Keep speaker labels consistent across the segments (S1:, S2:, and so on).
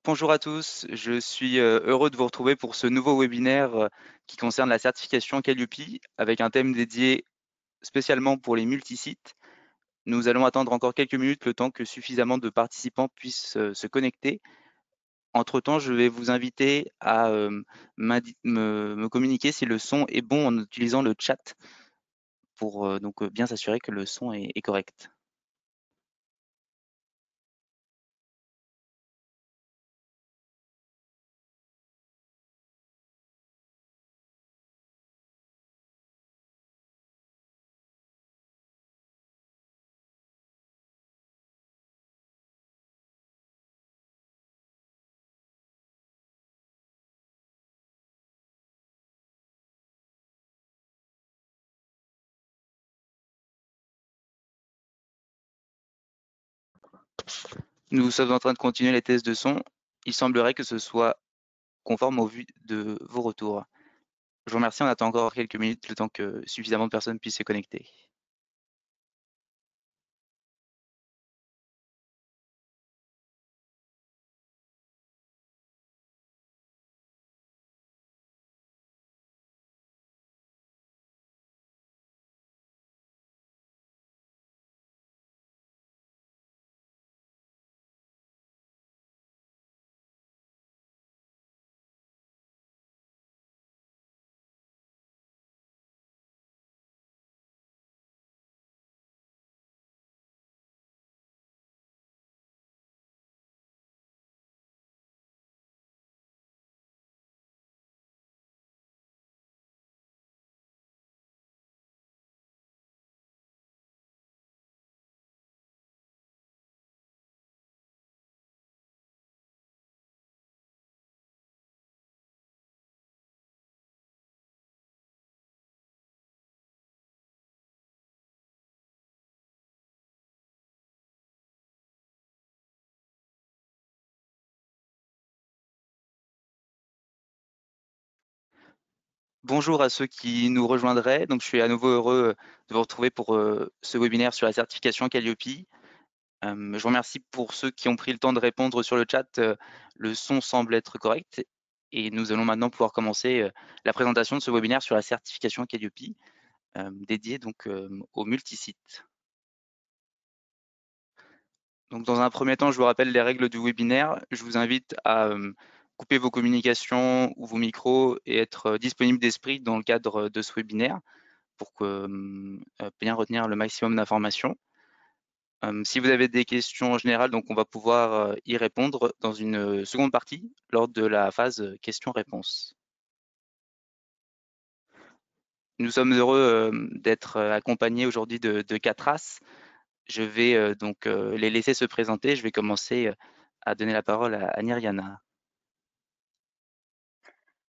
S1: Bonjour à tous, je suis heureux de vous retrouver pour ce nouveau webinaire qui concerne la certification Calliope avec un thème dédié spécialement pour les multisites. Nous allons attendre encore quelques minutes le temps que suffisamment de participants puissent se connecter. Entre-temps, je vais vous inviter à me communiquer si le son est bon en utilisant le chat pour bien s'assurer que le son est correct. Nous sommes en train de continuer les tests de son. Il semblerait que ce soit conforme au vu de vos retours. Je vous remercie, on attend encore quelques minutes, le temps que suffisamment de personnes puissent se connecter. Bonjour à ceux qui nous rejoindraient. Donc, je suis à nouveau heureux de vous retrouver pour ce webinaire sur la certification Calliope. Je vous remercie pour ceux qui ont pris le temps de répondre sur le chat. Le son semble être correct et nous allons maintenant pouvoir commencer la présentation de ce webinaire sur la certification Calliope dédiée donc aux multisites. Donc, dans un premier temps, je vous rappelle les règles du webinaire. Je vous invite à couper vos communications ou vos micros et être disponible d'esprit dans le cadre de ce webinaire pour bien retenir le maximum d'informations. Si vous avez des questions en général, donc on va pouvoir y répondre dans une seconde partie lors de la phase questions-réponses. Nous sommes heureux d'être accompagnés aujourd'hui de Catras. Je vais donc les laisser se présenter. Je vais commencer à donner la parole à Niriana.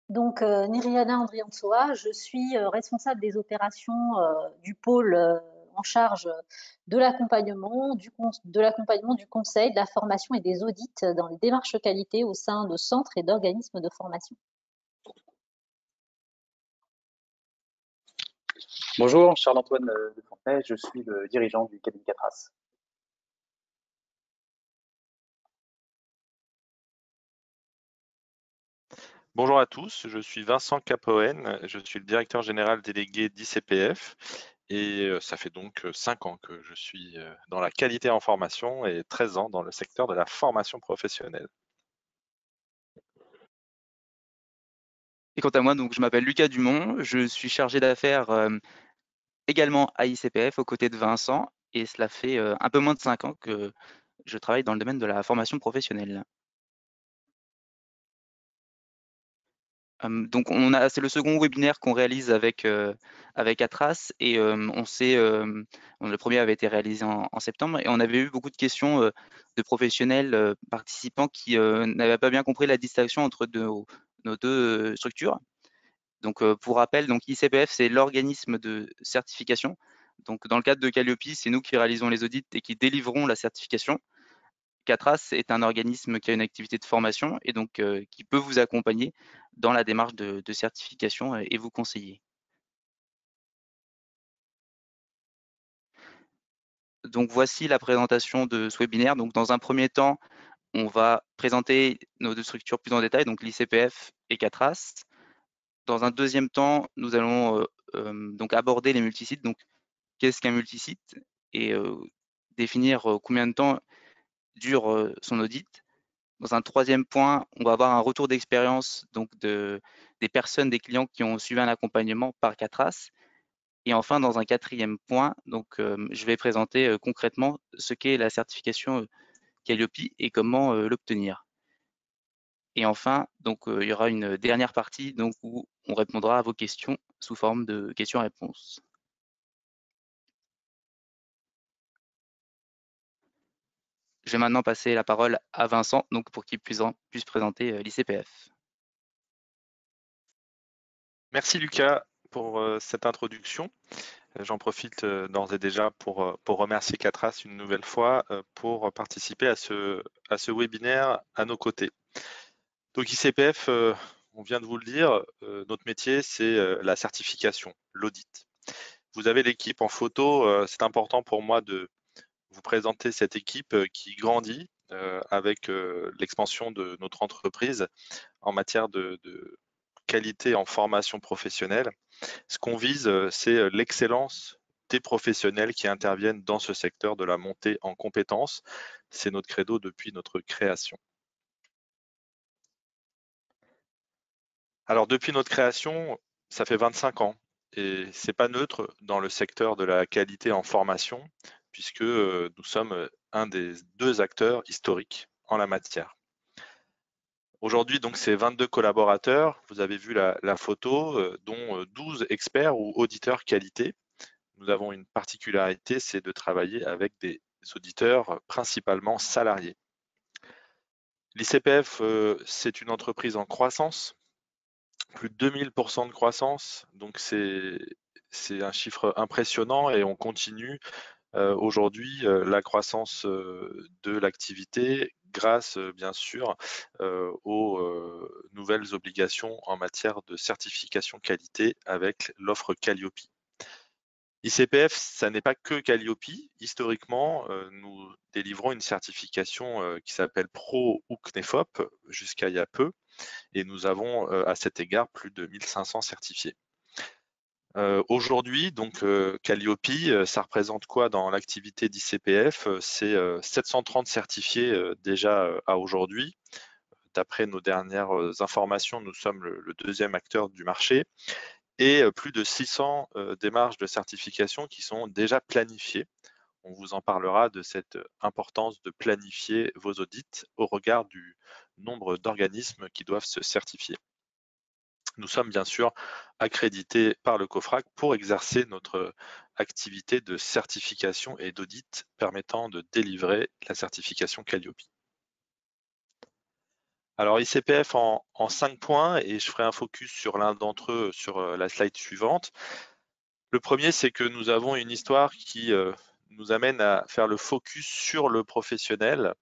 S2: Donc, Niriana Andriansoa, je suis responsable des opérations du pôle en charge de l'accompagnement, du conseil, de la formation et des audits dans les démarches qualité au sein de centres et d'organismes de formation.
S3: Bonjour, Charles-Antoine de Fontenay, je suis le dirigeant du cabinet Catras.
S4: Bonjour à tous, je suis Vincent Capoen, je suis le directeur général délégué d'ICPF et ça fait donc 5 ans que je suis dans la qualité en formation et 13 ans dans le secteur de la formation professionnelle.
S1: Et quant à moi, donc, je m'appelle Lucas Dumont, je suis chargé d'affaires également à ICPF aux côtés de Vincent et cela fait un peu moins de 5 ans que je travaille dans le domaine de la formation professionnelle. Donc c'est le second webinaire qu'on réalise avec Atras et le premier avait été réalisé en septembre et on avait eu beaucoup de questions de professionnels participants qui n'avaient pas bien compris la distinction entre nos deux structures. Donc pour rappel, donc ICPF c'est l'organisme de certification. Donc dans le cadre de Calliope, c'est nous qui réalisons les audits et qui délivrons la certification. Catras est un organisme qui a une activité de formation et donc qui peut vous accompagner dans la démarche de certification et vous conseiller. Donc voici la présentation de ce webinaire. Donc dans un premier temps, on va présenter nos 2 structures plus en détail, donc l'ICPF et CATRAS. Dans un deuxième temps, nous allons donc aborder les multisites. Donc, qu'est-ce qu'un multisite et définir combien de temps dure son audit. Dans un troisième point, on va avoir un retour d'expérience donc des personnes, des clients qui ont suivi un accompagnement par CATRAS. Et enfin, dans un quatrième point, donc, je vais présenter concrètement ce qu'est la certification Calliope et comment l'obtenir. Et enfin, donc, il y aura une dernière partie donc, où on répondra à vos questions sous forme de questions-réponses. Je vais maintenant passer la parole à Vincent donc, pour qu'il puisse présenter l'ICPF.
S4: Merci Lucas pour cette introduction. J'en profite d'ores et déjà pour remercier CATRAS une nouvelle fois pour participer à ce webinaire à nos côtés. Donc ICPF, on vient de vous le dire, notre métier c'est la certification, l'audit. Vous avez l'équipe en photo, c'est important pour moi de vous présenter cette équipe qui grandit avec l'expansion de notre entreprise en matière de qualité en formation professionnelle. Ce qu'on vise, c'est l'excellence des professionnels qui interviennent dans ce secteur de la montée en compétences. C'est notre credo depuis notre création. Alors, depuis notre création, ça fait 25 ans et c'est pas neutre dans le secteur de la qualité en formation puisque nous sommes un des 2 acteurs historiques en la matière. Aujourd'hui, donc, c'est 22 collaborateurs. Vous avez vu la photo, dont 12 experts ou auditeurs qualité. Nous avons une particularité, c'est de travailler avec des auditeurs principalement salariés. L'ICPF, c'est une entreprise en croissance, plus de 2000% de croissance, donc c'est un chiffre impressionnant et on continue aujourd'hui la croissance de l'activité grâce bien sûr aux nouvelles obligations en matière de certification qualité avec l'offre Calliope. ICPF, ça n'est pas que Calliope. Historiquement, nous délivrons une certification qui s'appelle Pro ou CNEFOP jusqu'à il y a peu, et nous avons à cet égard plus de 1500 certifiés. Aujourd'hui, donc Calliope, ça représente quoi dans l'activité d'ICPF? C'est 730 certifiés déjà à aujourd'hui. D'après nos dernières informations, nous sommes le 2e acteur du marché et plus de 600 démarches de certification qui sont déjà planifiées. On vous en parlera de cette importance de planifier vos audits au regard du nombre d'organismes qui doivent se certifier. Nous sommes bien sûr accrédités par le COFRAC pour exercer notre activité de certification et d'audit permettant de délivrer la certification Calliope. Alors ICPF en 5 points et je ferai un focus sur l'un d'entre eux sur la slide suivante. Le premier, c'est que nous avons une histoire qui nous amène à faire le focus sur le professionnel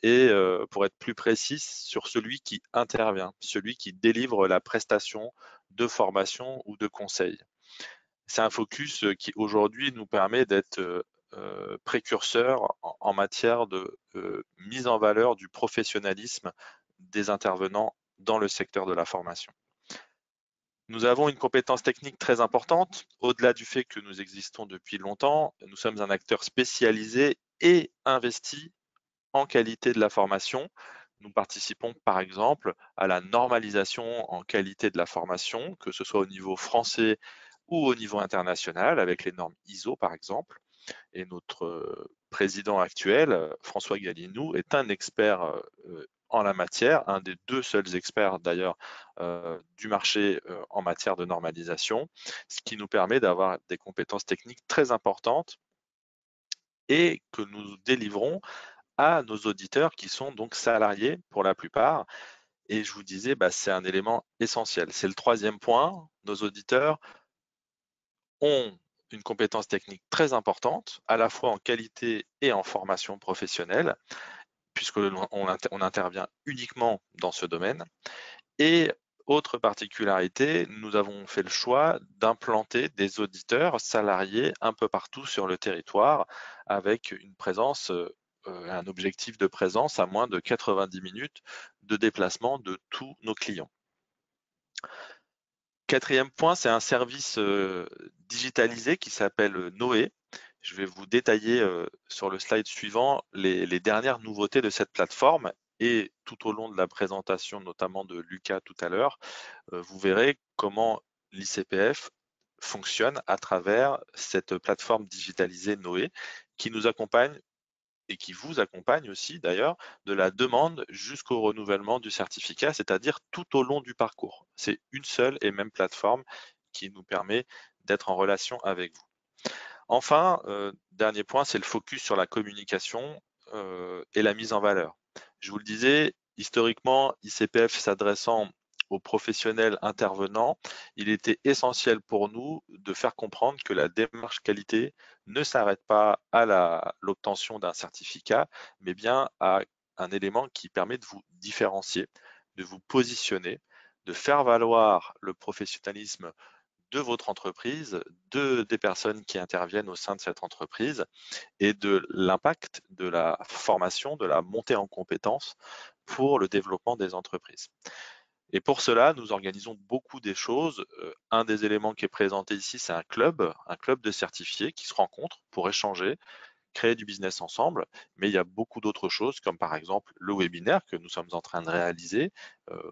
S4: et pour être plus précis, sur celui qui intervient, celui qui délivre la prestation de formation ou de conseil. C'est un focus qui aujourd'hui nous permet d'être précurseur en matière de mise en valeur du professionnalisme des intervenants dans le secteur de la formation. Nous avons une compétence technique très importante. Au-delà du fait que nous existons depuis longtemps, nous sommes un acteur spécialisé et investi en qualité de la formation. Nous participons par exemple à la normalisation en qualité de la formation, que ce soit au niveau français ou au niveau international, avec les normes ISO par exemple. Et notre président actuel, François Galinou, est un expert en la matière, un des 2 seuls experts d'ailleurs du marché en matière de normalisation, ce qui nous permet d'avoir des compétences techniques très importantes et que nous délivrons à nos auditeurs qui sont donc salariés pour la plupart. Et je vous disais, c'est un élément essentiel. C'est le 3e point. Nos auditeurs ont une compétence technique très importante, à la fois en qualité et en formation professionnelle, puisqu'on intervient uniquement dans ce domaine. Et autre particularité, nous avons fait le choix d'implanter des auditeurs salariés un peu partout sur le territoire avec une présence un objectif de présence à moins de 90 minutes de déplacement de tous nos clients. Quatrième point, c'est un service digitalisé qui s'appelle Noé. Je vais vous détailler sur le slide suivant les dernières nouveautés de cette plateforme et tout au long de la présentation, notamment de Lucas tout à l'heure, vous verrez comment l'ICPF fonctionne à travers cette plateforme digitalisée Noé qui nous accompagne et qui vous accompagne aussi d'ailleurs de la demande jusqu'au renouvellement du certificat, c'est-à-dire tout au long du parcours. C'est une seule et même plateforme qui nous permet d'être en relation avec vous. Enfin, dernier point, c'est le focus sur la communication et la mise en valeur. Je vous le disais, historiquement, ICPF s'adressant aux professionnels intervenants, il était essentiel pour nous de faire comprendre que la démarche qualité ne s'arrête pas à l'obtention d'un certificat, mais bien à un élément qui permet de vous différencier, de vous positionner, de faire valoir le professionnalisme de votre entreprise, des personnes qui interviennent au sein de cette entreprise et de l'impact de la formation, de la montée en compétences pour le développement des entreprises. Et pour cela, nous organisons beaucoup des choses. Un des éléments qui est présenté ici, c'est un club de certifiés qui se rencontrent pour échanger, créer du business ensemble, mais il y a beaucoup d'autres choses, comme par exemple le webinaire que nous sommes en train de réaliser.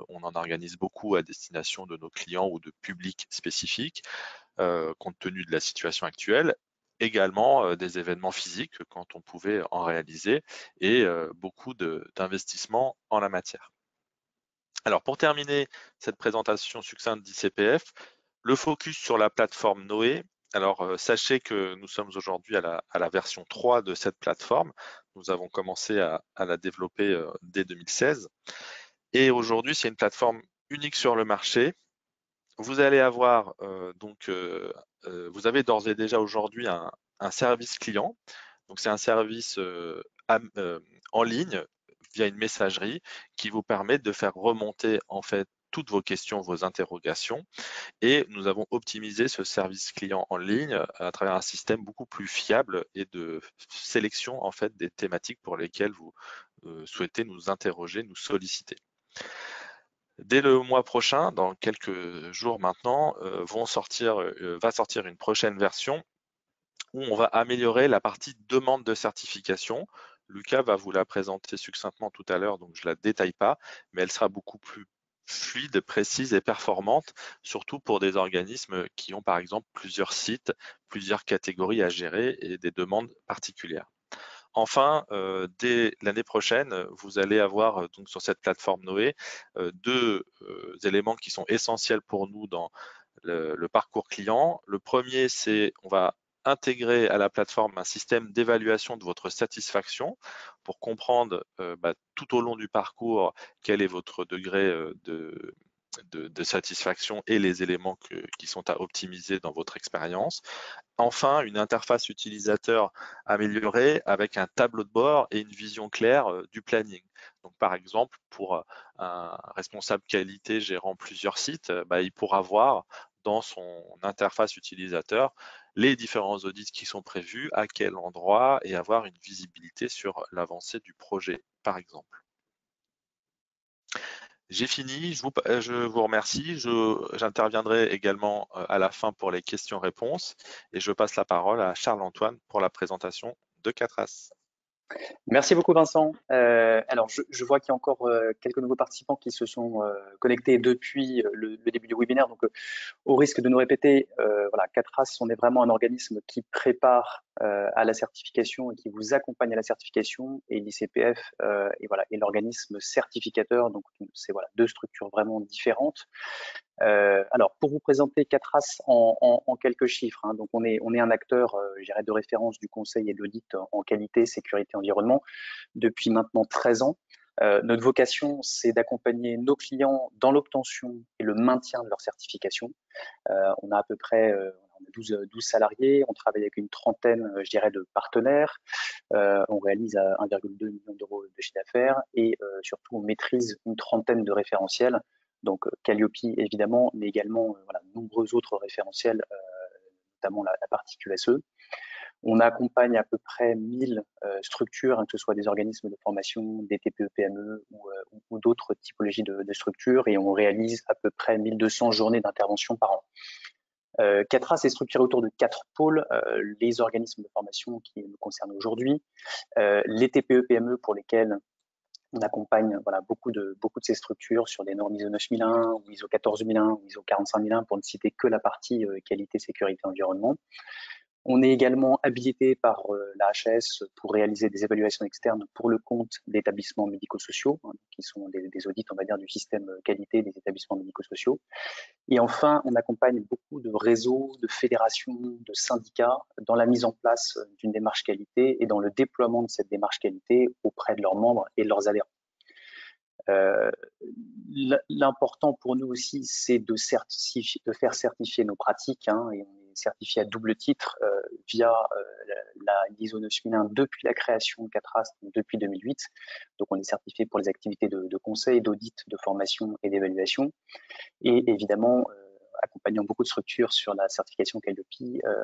S4: On en organise beaucoup à destination de nos clients ou de publics spécifiques, compte tenu de la situation actuelle. Également des événements physiques quand on pouvait en réaliser et beaucoup d'investissements en la matière. Alors pour terminer cette présentation succincte d'ICPF, le focus sur la plateforme Noé. Alors sachez que nous sommes aujourd'hui à la version 3 de cette plateforme. Nous avons commencé à la développer dès 2016. Et aujourd'hui, c'est une plateforme unique sur le marché. Vous allez avoir vous avez d'ores et déjà aujourd'hui un service client. Donc c'est un service en ligne via une messagerie qui vous permet de faire remonter en fait toutes vos questions, vos interrogations. Et nous avons optimisé ce service client en ligne à travers un système beaucoup plus fiable et de sélection en fait des thématiques pour lesquelles vous souhaitez nous interroger, nous solliciter. Dès le mois prochain, dans quelques jours maintenant, va sortir une prochaine version où on va améliorer la partie demande de certification. Lucas va vous la présenter succinctement tout à l'heure, donc je ne la détaille pas, mais elle sera beaucoup plus fluide, précise et performante, surtout pour des organismes qui ont par exemple plusieurs sites, plusieurs catégories à gérer et des demandes particulières. Enfin, dès l'année prochaine, vous allez avoir donc sur cette plateforme Noé deux éléments qui sont essentiels pour nous dans le parcours client. Le premier, c'est on va intégrer à la plateforme un système d'évaluation de votre satisfaction pour comprendre tout au long du parcours quel est votre degré de satisfaction et les éléments qui sont à optimiser dans votre expérience. Enfin, une interface utilisateur améliorée avec un tableau de bord et une vision claire du planning. Donc, par exemple, pour un responsable qualité gérant plusieurs sites, il pourra voir dans son interface utilisateur les différents audits qui sont prévus, à quel endroit et avoir une visibilité sur l'avancée du projet, par exemple. J'ai fini, je vous remercie. J'interviendrai également à la fin pour les questions-réponses et je passe la parole à Charles-Antoine pour la présentation de Catras.
S3: Merci beaucoup Vincent. Alors je vois qu'il y a encore quelques nouveaux participants qui se sont connectés depuis le début du webinaire. Donc au risque de nous répéter, voilà, Catras, on est vraiment un organisme qui prépare à la certification et qui vous accompagne à la certification, et l'ICPF est l'organisme certificateur. Donc c'est voilà, deux structures vraiment différentes. Alors, pour vous présenter Catras en quelques chiffres, hein, donc on est un acteur, je dirais, de référence du conseil et de l'audit en qualité, sécurité, environnement depuis maintenant 13 ans. Notre vocation, c'est d'accompagner nos clients dans l'obtention et le maintien de leur certification. On a à peu près 12 salariés, on travaille avec une trentaine, je dirais, de partenaires. On réalise 1,2 million d'euros de chiffre d'affaires et surtout, on maîtrise une trentaine de référentiels. Donc Calliope évidemment, mais également de nombreux autres référentiels, notamment la partie QSE. On accompagne à peu près 1000 structures, hein, que ce soit des organismes de formation, des TPE-PME ou d'autres typologies de structures, et on réalise à peu près 1200 journées d'intervention par an. Catras est structuré autour de 4 pôles, les organismes de formation qui nous concernent aujourd'hui, les TPE-PME pour lesquels on accompagne beaucoup de ces structures sur des normes ISO 9001 ou ISO 14001 ou ISO 45001 pour ne citer que la partie qualité, sécurité, environnement. On est également habilité par la HAS pour réaliser des évaluations externes pour le compte d'établissements médico-sociaux, hein, qui sont des audits, on va dire, du système qualité des établissements médico-sociaux. Et enfin, on accompagne beaucoup de réseaux, de fédérations, de syndicats dans la mise en place d'une démarche qualité et dans le déploiement de cette démarche qualité auprès de leurs membres et de leurs adhérents. L'important pour nous aussi, c'est de faire certifier nos pratiques, hein, et on est certifié à double titre via l'ISO 9001 depuis la création de Catras, depuis 2008. Donc on est certifié pour les activités de conseil, d'audit, de formation et d'évaluation. Et évidemment, accompagnant beaucoup de structures sur la certification Calliope,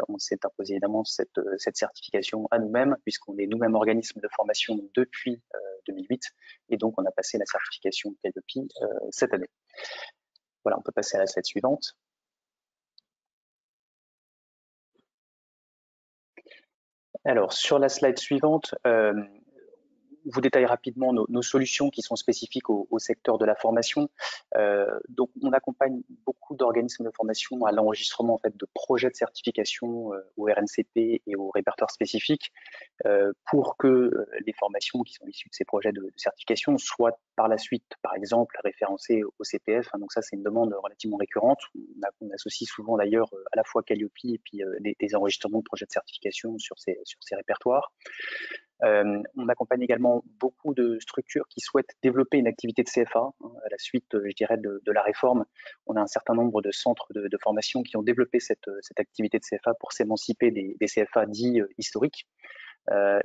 S3: on s'est imposé évidemment cette certification à nous-mêmes, puisqu'on est nous-mêmes organisme de formation depuis 2008, et donc on a passé la certification Calliope cette année. Voilà, on peut passer à la slide suivante. Alors, sur la slide suivante, vous détaille rapidement nos solutions qui sont spécifiques au secteur de la formation. Donc, on accompagne beaucoup d'organismes de formation à l'enregistrement en fait, de projets de certification au RNCP et au répertoire spécifique pour que les formations qui sont issues de ces projets de certification soient par la suite, par exemple, référencées au CPF. Hein, donc ça, c'est une demande relativement récurrente. On associe souvent d'ailleurs à la fois Calliope et puis des enregistrements de projets de certification sur ces répertoires. On accompagne également beaucoup de structures qui souhaitent développer une activité de CFA. À la suite, je dirais, de la réforme, on a un certain nombre de centres de formation qui ont développé cette activité de CFA pour s'émanciper des CFA dits historiques.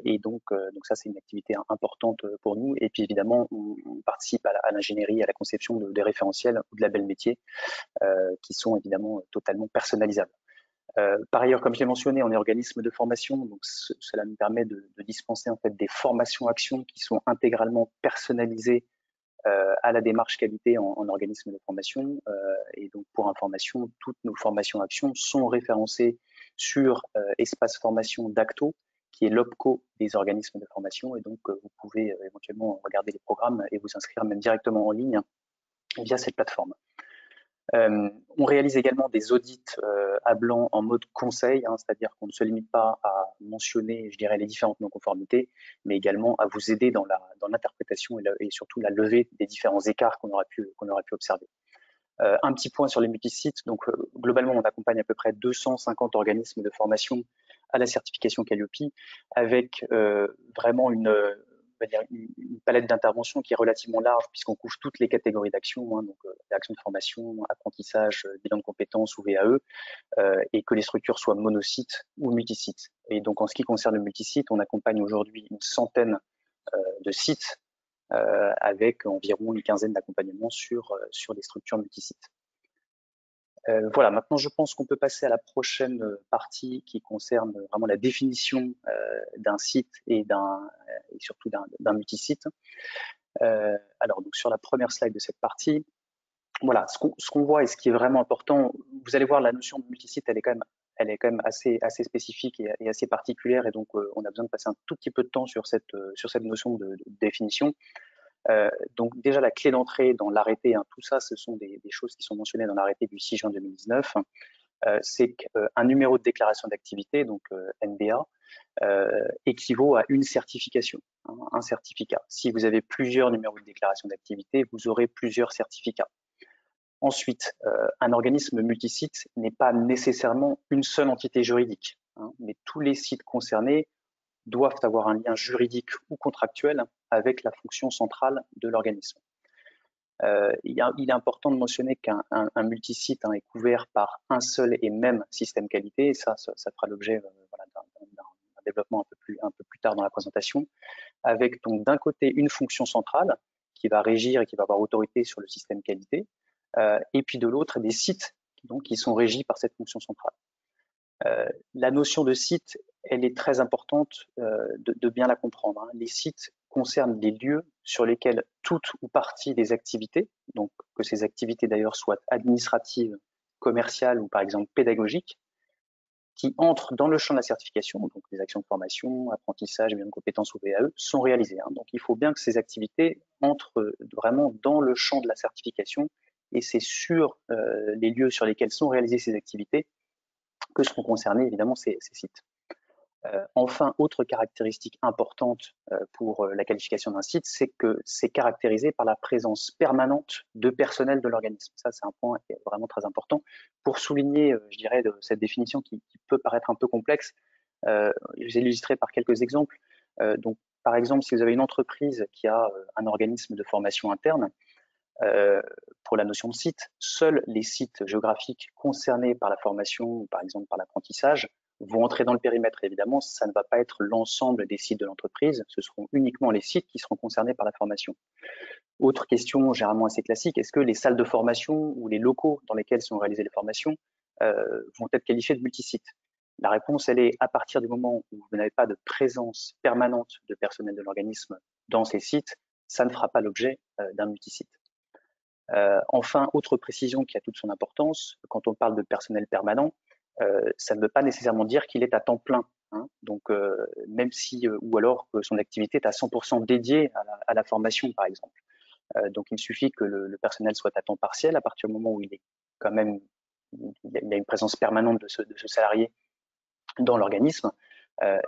S3: Et donc ça, c'est une activité importante pour nous. Et puis évidemment, on participe à l'ingénierie, à la conception des référentiels ou de labels métiers qui sont évidemment totalement personnalisables. Par ailleurs, comme je l'ai mentionné, on est organisme de formation, donc cela nous permet de dispenser en fait des formations actions qui sont intégralement personnalisées à la démarche qualité en organisme de formation. Et donc, pour information, toutes nos formations actions sont référencées sur Espace Formation d'Acto, qui est l'OPCO des organismes de formation. Et donc, vous pouvez éventuellement regarder les programmes et vous inscrire même directement en ligne via cette plateforme. On réalise également des audits à blanc en mode conseil, hein, c'est-à-dire qu'on ne se limite pas à mentionner, je dirais, les différentes non-conformités, mais également à vous aider dans l'interprétation et surtout la levée des différents écarts qu'on aura pu observer. Un petit point sur les multisites. Donc, globalement, on accompagne à peu près 250 organismes de formation à la certification Calliope, avec vraiment une palette d'intervention qui est relativement large puisqu'on couvre toutes les catégories d'actions, hein, donc actions de formation, apprentissage, bilan de compétences ou VAE, et que les structures soient monosites ou multisites. Et donc en ce qui concerne le multisite, on accompagne aujourd'hui une centaine de sites avec environ une quinzaine d'accompagnements sur des structures multisites. Voilà, maintenant je pense qu'on peut passer à la prochaine partie qui concerne vraiment la définition d'un site et surtout d'un multisite. Alors, donc sur la première slide de cette partie, voilà, ce qu'on voit et ce qui est vraiment important, vous allez voir la notion de multisite, elle est quand même assez spécifique et assez particulière, et donc on a besoin de passer un tout petit peu de temps sur cette notion de définition. Donc déjà la clé d'entrée dans l'arrêté, hein, tout ça, ce sont des choses qui sont mentionnées dans l'arrêté du 6 juin 2019. C'est qu'un numéro de déclaration d'activité, donc NBA, équivaut à une certification, hein, un certificat. Si vous avez plusieurs numéros de déclaration d'activité, vous aurez plusieurs certificats. Ensuite, un organisme multisite n'est pas nécessairement une seule entité juridique, hein, mais tous les sites concernés doivent avoir un lien juridique ou contractuel avec la fonction centrale de l'organisme. Il est important de mentionner qu'un multisite est couvert par un seul et même système qualité, et ça fera l'objet d'un développement un peu plus tard dans la présentation, avec donc d'un côté une fonction centrale qui va régir et qui va avoir autorité sur le système qualité, et puis de l'autre des sites qui sont régis par cette fonction centrale. La notion de site, elle est très importante de bien la comprendre, hein. Les sites concernent des lieux sur lesquels toute ou partie des activités, donc que ces activités d'ailleurs soient administratives, commerciales ou par exemple pédagogiques, qui entrent dans le champ de la certification, donc les actions de formation, apprentissage, bilan de compétences ou VAE, sont réalisées, hein. Donc il faut bien que ces activités entrent vraiment dans le champ de la certification, et c'est sur les lieux sur lesquels sont réalisées ces activités que seront concernés évidemment ces sites. Enfin, autre caractéristique importante pour la qualification d'un site, c'est que c'est caractérisé par la présence permanente de personnel de l'organisme. Ça, c'est un point qui est vraiment très important. Pour souligner, je dirais, cette définition qui peut paraître un peu complexe, je vais l'illustrer par quelques exemples. Donc, par exemple, si vous avez une entreprise qui a un organisme de formation interne, pour la notion de site, seuls les sites géographiques concernés par la formation ou par exemple par l'apprentissage vont entrer dans le périmètre. Évidemment, ça ne va pas être l'ensemble des sites de l'entreprise, ce seront uniquement les sites qui seront concernés par la formation. Autre question généralement assez classique, est-ce que les salles de formation ou les locaux dans lesquels sont réalisées les formations vont être qualifiés de multisites? La réponse, elle est à partir du moment où vous n'avez pas de présence permanente de personnel de l'organisme dans ces sites, ça ne fera pas l'objet d'un multisite. Enfin, autre précision qui a toute son importance, quand on parle de personnel permanent, ça ne veut pas nécessairement dire qu'il est à temps plein, hein. Donc, même si, ou alors que son activité est à 100% dédiée à la formation, par exemple. Donc, il suffit que le personnel soit à temps partiel à partir du moment où il est quand même, il y a une présence permanente de ce salarié dans l'organisme.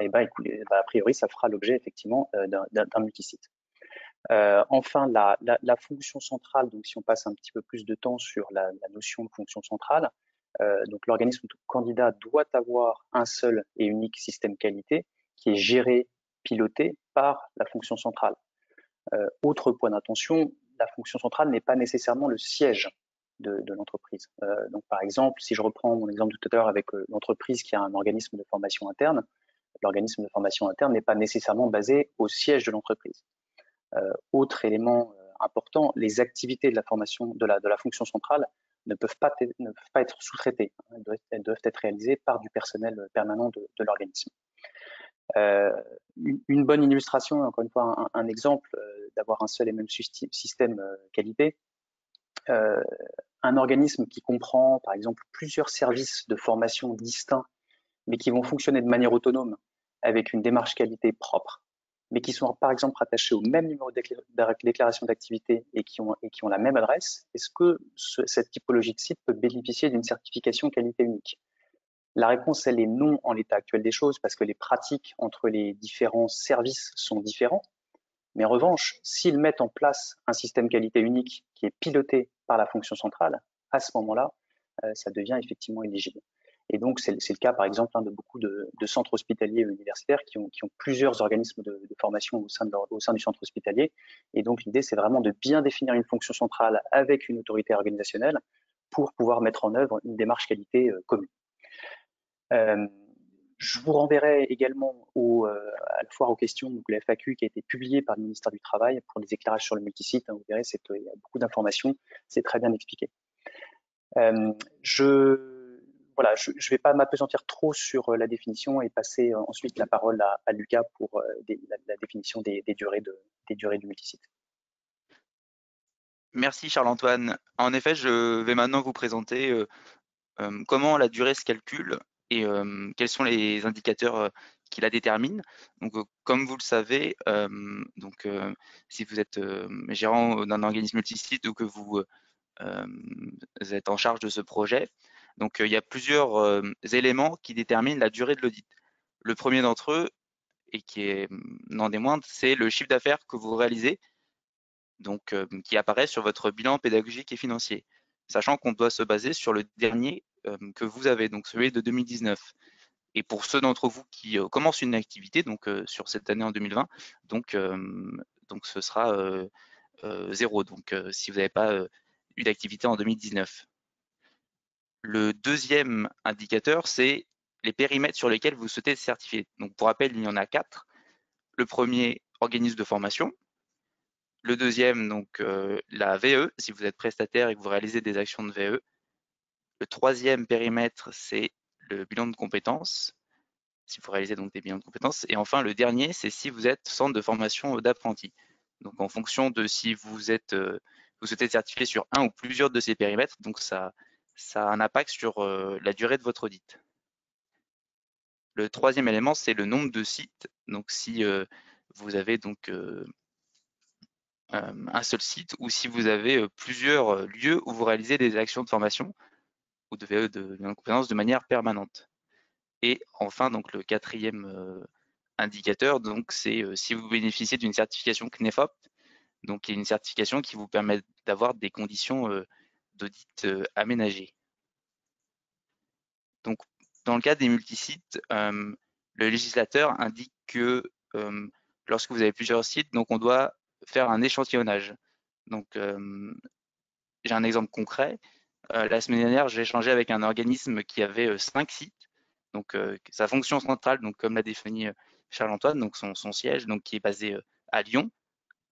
S3: Et ben, a priori, ça fera l'objet effectivement d'un multisite. Enfin, la fonction centrale, donc si on passe un petit peu plus de temps sur la notion de fonction centrale, donc l'organisme candidat doit avoir un seul et unique système qualité qui est géré, piloté par la fonction centrale. Autre point d'attention, la fonction centrale n'est pas nécessairement le siège de l'entreprise. Donc par exemple, si je reprends mon exemple de tout à l'heure avec l'entreprise qui a un organisme de formation interne, l'organisme de formation interne n'est pas nécessairement basé au siège de l'entreprise. Autre élément important, les activités de la formation de la fonction centrale ne peuvent pas être sous-traitées. Elles doivent être réalisées par du personnel permanent de l'organisme. Une bonne illustration, encore une fois un exemple d'avoir un seul et même système qualité. Un organisme qui comprend par exemple plusieurs services de formation distincts, mais qui vont fonctionner de manière autonome avec une démarche qualité propre, mais qui sont par exemple rattachés au même numéro de déclaration d'activité et qui ont la même adresse, est-ce que cette typologie de site peut bénéficier d'une certification qualité unique? La réponse, elle est non en l'état actuel des choses, parce que les pratiques entre les différents services sont différents. Mais en revanche, s'ils mettent en place un système qualité unique qui est piloté par la fonction centrale, à ce moment-là, ça devient effectivement éligible. Et donc, c'est le cas, par exemple, de beaucoup de centres hospitaliers universitaires qui ont plusieurs organismes de formation au sein du centre hospitalier. Et donc, l'idée, c'est vraiment de bien définir une fonction centrale avec une autorité organisationnelle pour pouvoir mettre en œuvre une démarche qualité commune. Je vous renverrai également à la foire aux questions, donc la FAQ qui a été publiée par le ministère du Travail pour des éclairages sur le multisite. Vous verrez, il y a beaucoup d'informations, c'est très bien expliqué. Je ne vais pas m'appesantir trop sur la définition et passer ensuite la parole à Lucas pour la définition des durées du multisite.
S1: Merci Charles-Antoine. En effet, je vais maintenant vous présenter comment la durée se calcule et quels sont les indicateurs qui la déterminent. Donc, comme vous le savez, si vous êtes gérant d'un organisme multisite ou que vous êtes en charge de ce projet, donc il y a plusieurs éléments qui déterminent la durée de l'audit. Le premier d'entre eux, et qui est non des moindres, c'est le chiffre d'affaires que vous réalisez, donc qui apparaît sur votre bilan pédagogique et financier, sachant qu'on doit se baser sur le dernier que vous avez, donc celui de 2019. Et pour ceux d'entre vous qui commencent une activité, donc sur cette année en 2020, donc ce sera 0, donc si vous n'avez pas eu d'activité en 2019. Le deuxième indicateur, c'est les périmètres sur lesquels vous souhaitez être certifié. Donc pour rappel, il y en a 4. Le premier, organisme de formation. Le deuxième, donc la VE, si vous êtes prestataire et que vous réalisez des actions de VE. Le troisième périmètre, c'est le bilan de compétences. si vous réalisez donc des bilans de compétences. Et enfin, le dernier, c'est si vous êtes centre de formation d'apprentis. Donc, en fonction de si vous souhaitez être certifié sur un ou plusieurs de ces périmètres, donc ça a un impact sur la durée de votre audit. Le troisième élément, c'est le nombre de sites. Donc, si vous avez donc un seul site ou si vous avez plusieurs lieux où vous réalisez des actions de formation ou de compétences de manière permanente. Et enfin, donc le quatrième indicateur, donc c'est si vous bénéficiez d'une certification CNEFOP, donc qui est une certification qui vous permet d'avoir des conditions d'audit aménagées. Donc, dans le cas des multisites, le législateur indique que lorsque vous avez plusieurs sites, donc on doit faire un échantillonnage. Donc, j'ai un exemple concret. La semaine dernière, j'ai échangé avec un organisme qui avait 5 sites. Donc, sa fonction centrale, donc comme l'a défini Charles-Antoine, donc son siège, donc qui est basé à Lyon,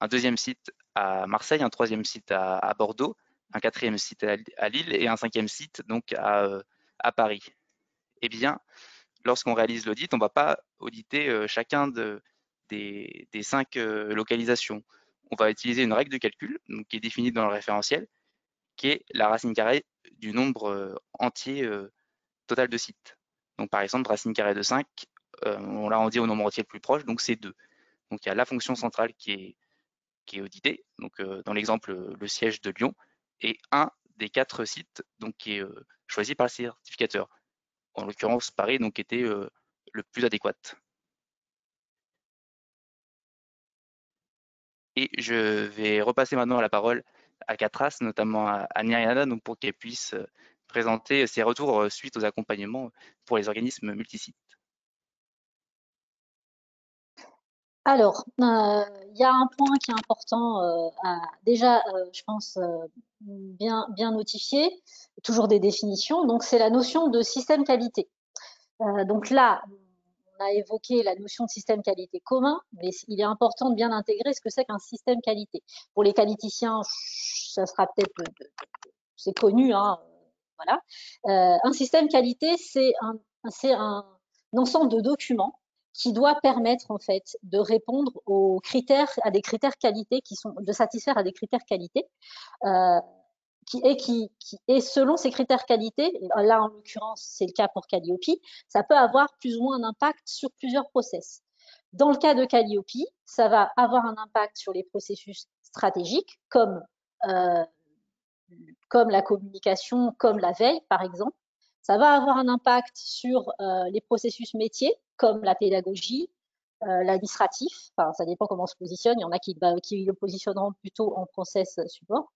S1: un deuxième site à Marseille, un troisième site à Bordeaux, un quatrième site à Lille et un cinquième site donc à Paris. Eh bien, lorsqu'on réalise l'audit, on ne va pas auditer chacun des 5 localisations. On va utiliser une règle de calcul donc, qui est définie dans le référentiel, qui est la racine carrée du nombre entier total de sites. Donc, par exemple, racine carrée de 5, on l'arrondit au nombre entier le plus proche, donc c'est 2. Donc, il y a la fonction centrale qui est auditée, donc dans l'exemple, le siège de Lyon, et un des 4 sites donc, qui est choisi par le certificateur. En l'occurrence, Paris donc, était le plus adéquat. Et je vais repasser maintenant la parole à Catras, notamment à Nyriana, donc pour qu'elle puisse présenter ses retours suite aux accompagnements pour les organismes multisites.
S2: Alors, il y a un point qui est important déjà, je pense, bien notifier, toujours des définitions. Donc, c'est la notion de système qualité. Donc là, on a évoqué la notion de système qualité commun, mais il est important de bien intégrer ce que c'est qu'un système qualité. Pour les qualiticiens, ça sera peut-être, c'est connu, hein, voilà. Un système qualité, c'est un ensemble de documents qui doit permettre en fait de répondre aux critères, à des critères qualité de satisfaire à des critères qualité. Et selon ces critères qualité, là en l'occurrence c'est le cas pour Calliope, ça peut avoir plus ou moins un impact sur plusieurs process. Dans le cas de Calliope, ça va avoir un impact sur les processus stratégiques comme la communication, comme la veille par exemple. Ça va avoir un impact sur les processus métiers comme la pédagogie, l'administratif, enfin, ça dépend comment on se positionne, il y en a qui le positionneront plutôt en process support.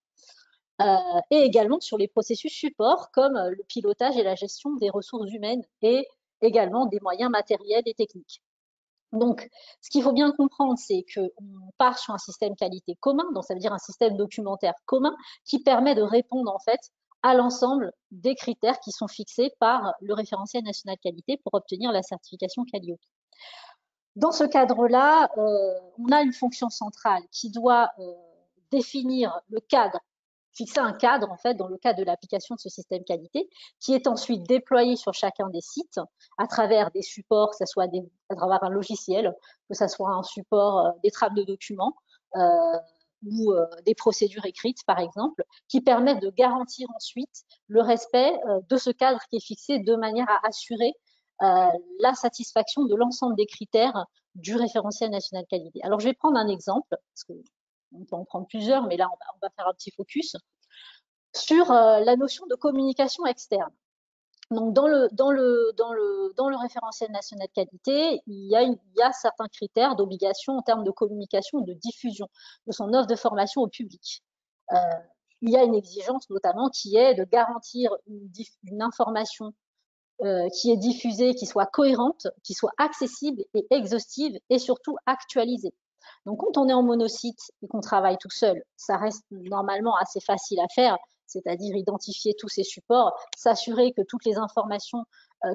S2: Et également sur les processus support comme le pilotage et la gestion des ressources humaines et également des moyens matériels et techniques. Donc, ce qu'il faut bien comprendre, c'est qu'on part sur un système qualité commun, donc ça veut dire un système documentaire commun qui permet de répondre en fait à l'ensemble des critères qui sont fixés par le référentiel national qualité pour obtenir la certification Calliope. Dans ce cadre-là, on a une fonction centrale qui doit définir le cadre, fixer un cadre en fait dans le cadre de l'application de ce système qualité, qui est ensuite déployé sur chacun des sites à travers des supports, que ce soit à travers un logiciel, que ce soit un support des trames de documents ou des procédures écrites par exemple, qui permettent de garantir ensuite le respect de ce cadre qui est fixé de manière à assurer la satisfaction de l'ensemble des critères du référentiel national qualité. Alors, je vais prendre un exemple, parce qu'on peut en prendre plusieurs, mais là, on va faire un petit focus sur la notion de communication externe. Donc, dans le référentiel national qualité, il y a certains critères d'obligation en termes de communication, de diffusion de son offre de formation au public. Il y a une exigence notamment qui est de garantir une information qui est diffusée, qui soit cohérente, qui soit accessible et exhaustive et surtout actualisée. Donc, quand on est en monosite et qu'on travaille tout seul, ça reste normalement assez facile à faire, c'est-à-dire identifier tous ces supports, s'assurer que toutes les informations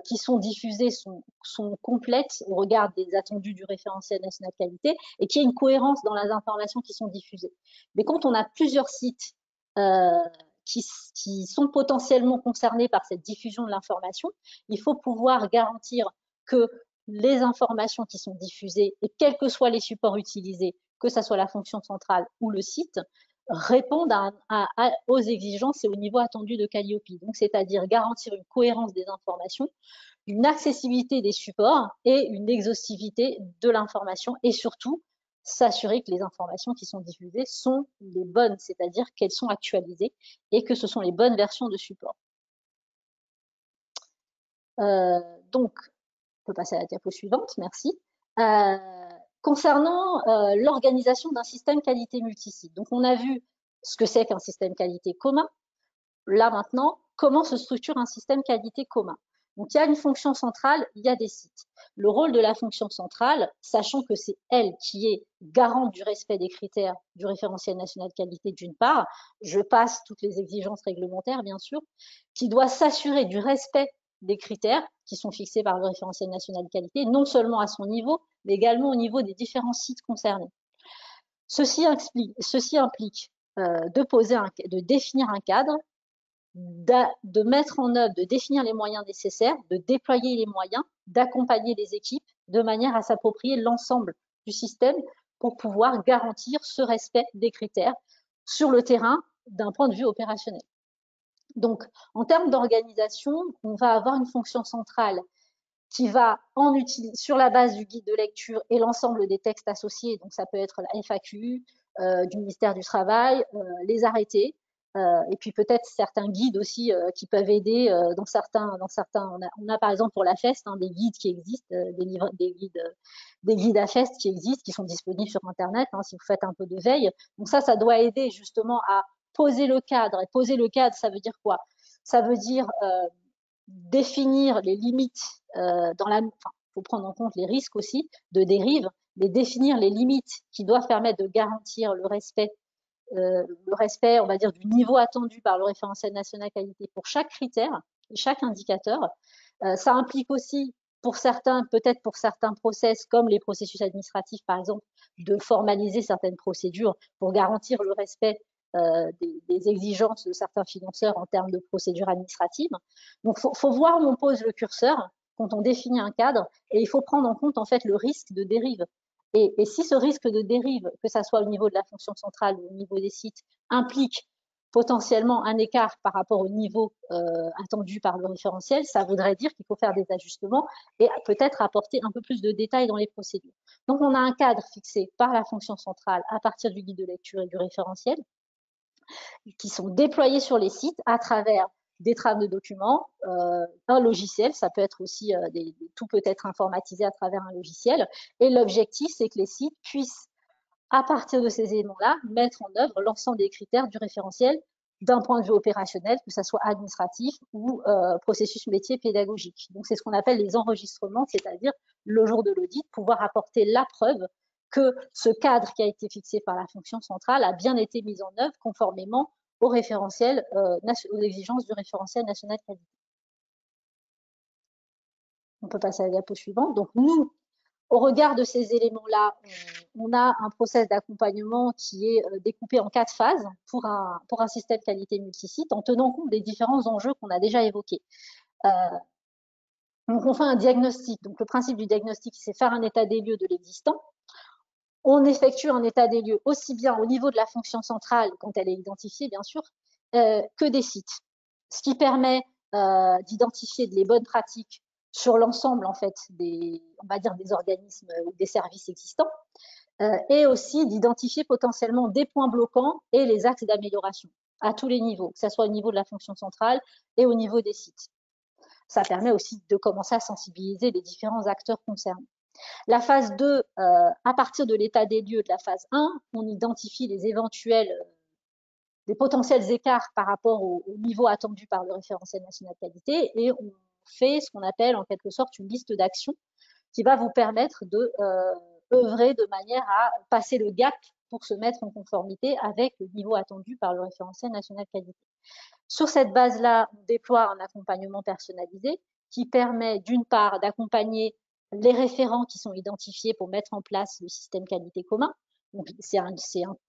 S2: qui sont diffusées sont complètes au regard des attendus du référentiel national qualité et qu'il y ait une cohérence dans les informations qui sont diffusées. Mais quand on a plusieurs sites qui sont potentiellement concernés par cette diffusion de l'information, il faut pouvoir garantir que les informations qui sont diffusées et quels que soient les supports utilisés, que ce soit la fonction centrale ou le site, répondent aux exigences et au niveau attendu de Calliope. Donc, c'est-à-dire garantir une cohérence des informations, une accessibilité des supports et une exhaustivité de l'information, et surtout s'assurer que les informations qui sont diffusées sont les bonnes, c'est-à-dire qu'elles sont actualisées et que ce sont les bonnes versions de support. Donc, on peut passer à la diapo suivante, merci. Concernant l'organisation d'un système qualité multisite. Donc, on a vu ce que c'est qu'un système qualité commun. Là, maintenant, comment se structure un système qualité commun? Donc, il y a une fonction centrale, il y a des sites. Le rôle de la fonction centrale, sachant que c'est elle qui est garante du respect des critères du référentiel national qualité d'une part, je passe toutes les exigences réglementaires, bien sûr, qui doit s'assurer du respect des critères qui sont fixés par le référentiel national qualité, non seulement à son niveau, mais également au niveau des différents sites concernés. Ceci implique de définir un cadre, de mettre en œuvre, de définir les moyens nécessaires, de déployer les moyens, d'accompagner les équipes de manière à s'approprier l'ensemble du système pour pouvoir garantir ce respect des critères sur le terrain d'un point de vue opérationnel. Donc, en termes d'organisation, on va avoir une fonction centrale qui va sur la base du guide de lecture et l'ensemble des textes associés, donc ça peut être la FAQ du ministère du Travail, les arrêtés, et puis peut-être certains guides aussi qui peuvent aider dans certains. On a par exemple pour la FEST des guides qui existent, des guides à FEST qui existent, qui sont disponibles sur Internet si vous faites un peu de veille. Donc ça doit aider justement à poser le cadre. Et poser le cadre, ça veut dire quoi? Ça veut dire définir les limites faut prendre en compte les risques aussi de dérive, mais définir les limites qui doivent permettre de garantir le respect, on va dire, du niveau attendu par le référentiel national qualité pour chaque critère et chaque indicateur. Ça implique aussi, peut-être pour certains process, comme les processus administratifs par exemple, de formaliser certaines procédures pour garantir le respect des exigences de certains financeurs en termes de procédures administratives. Donc, faut voir où on pose le curseur quand on définit un cadre, et il faut prendre en compte en fait le risque de dérive. Et si ce risque de dérive, que ça soit au niveau de la fonction centrale ou au niveau des sites, implique potentiellement un écart par rapport au niveau attendu par le référentiel, ça voudrait dire qu'il faut faire des ajustements et peut-être apporter un peu plus de détails dans les procédures. Donc, on a un cadre fixé par la fonction centrale à partir du guide de lecture et du référentiel, qui sont déployés sur les sites à travers des trames de documents, un logiciel, ça peut être aussi, tout peut être informatisé à travers un logiciel, et l'objectif, c'est que les sites puissent, à partir de ces éléments-là, mettre en œuvre l'ensemble des critères du référentiel d'un point de vue opérationnel, que ce soit administratif ou processus métier pédagogique. Donc, c'est ce qu'on appelle les enregistrements, c'est-à-dire le jour de l'audit, pouvoir apporter la preuve que ce cadre qui a été fixé par la fonction centrale a bien été mis en œuvre conformément au référentiel, aux exigences du référentiel national qualité. On peut passer à la diapo suivante. Donc, nous, au regard de ces éléments-là, on a un process d'accompagnement qui est découpé en 4 phases pour un système qualité multisite, en tenant compte des différents enjeux qu'on a déjà évoqués. Donc, on fait un diagnostic. Donc, le principe du diagnostic, c'est faire un état des lieux de l'existant. On effectue un état des lieux aussi bien au niveau de la fonction centrale, quand elle est identifiée, bien sûr, que des sites. Ce qui permet d'identifier les bonnes pratiques sur l'ensemble, en fait, on va dire, des organismes ou des services existants, et aussi d'identifier potentiellement des points bloquants et les axes d'amélioration à tous les niveaux, que ce soit au niveau de la fonction centrale et au niveau des sites. Ça permet aussi de commencer à sensibiliser les différents acteurs concernés. La phase 2, à partir de l'état des lieux de la phase 1, on identifie des potentiels écarts par rapport au niveau attendu par le référentiel national qualité, et on fait ce qu'on appelle en quelque sorte une liste d'actions qui va vous permettre de œuvrer de manière à passer le gap pour se mettre en conformité avec le niveau attendu par le référentiel national qualité. Sur cette base-là, on déploie un accompagnement personnalisé qui permet d'une part d'accompagner les référents qui sont identifiés pour mettre en place le système qualité commun. Donc, il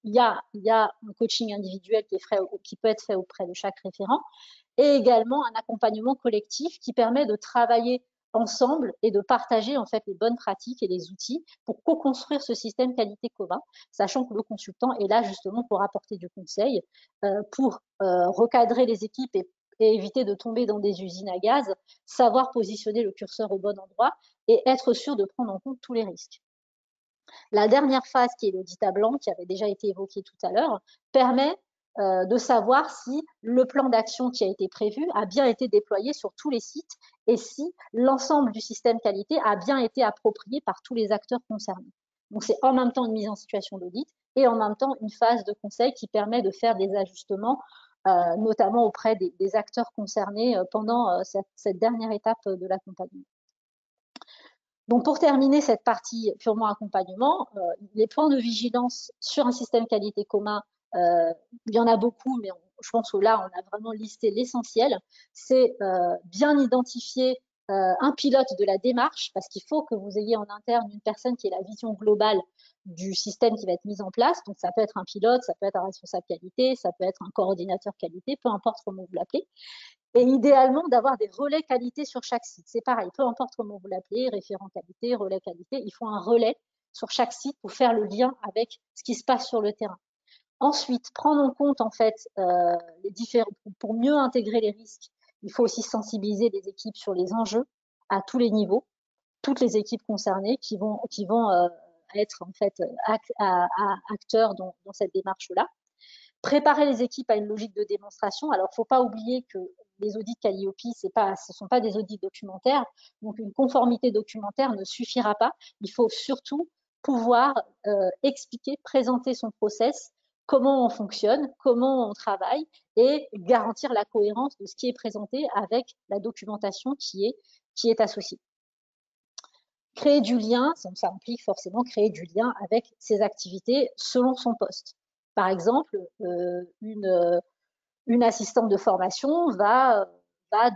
S2: y a un coaching individuel qui peut être fait auprès de chaque référent, et également un accompagnement collectif qui permet de travailler ensemble et de partager en fait les bonnes pratiques et les outils pour co-construire ce système qualité commun, sachant que le consultant est là justement pour apporter du conseil, pour recadrer les équipes et éviter de tomber dans des usines à gaz, savoir positionner le curseur au bon endroit et être sûr de prendre en compte tous les risques. La dernière phase, qui est l'audit à blanc, qui avait déjà été évoqué tout à l'heure, permet de savoir si le plan d'action qui a été prévu a bien été déployé sur tous les sites et si l'ensemble du système qualité a bien été approprié par tous les acteurs concernés. Donc c'est en même temps une mise en situation d'audit et en même temps une phase de conseil qui permet de faire des ajustements, notamment auprès des acteurs concernés pendant cette dernière étape de l'accompagnement. Donc pour terminer cette partie purement accompagnement, les points de vigilance sur un système qualité commun, il y en a beaucoup, mais je pense que là, on a vraiment listé l'essentiel. C'est bien identifier un pilote de la démarche, parce qu'il faut que vous ayez en interne une personne qui ait la vision globale du système qui va être mis en place. Donc ça peut être un pilote, ça peut être un responsable qualité, ça peut être un coordinateur qualité, peu importe comment vous l'appelez. Et idéalement, d'avoir des relais qualité sur chaque site. C'est pareil, peu importe comment vous l'appelez, référent qualité, relais qualité, il faut un relais sur chaque site pour faire le lien avec ce qui se passe sur le terrain. Ensuite, prendre en compte en fait les différents, pour mieux intégrer les risques, il faut aussi sensibiliser les équipes sur les enjeux à tous les niveaux, toutes les équipes concernées qui vont être en fait acteurs dans cette démarche-là. Préparer les équipes à une logique de démonstration. Alors, il ne faut pas oublier que les audits Calliope, ce ne sont pas des audits documentaires, donc une conformité documentaire ne suffira pas. Il faut surtout pouvoir expliquer, présenter son process, comment on fonctionne, comment on travaille et garantir la cohérence de ce qui est présenté avec la documentation qui est associée. Créer du lien, ça implique forcément créer du lien avec ses activités selon son poste. Par exemple, une assistante de formation va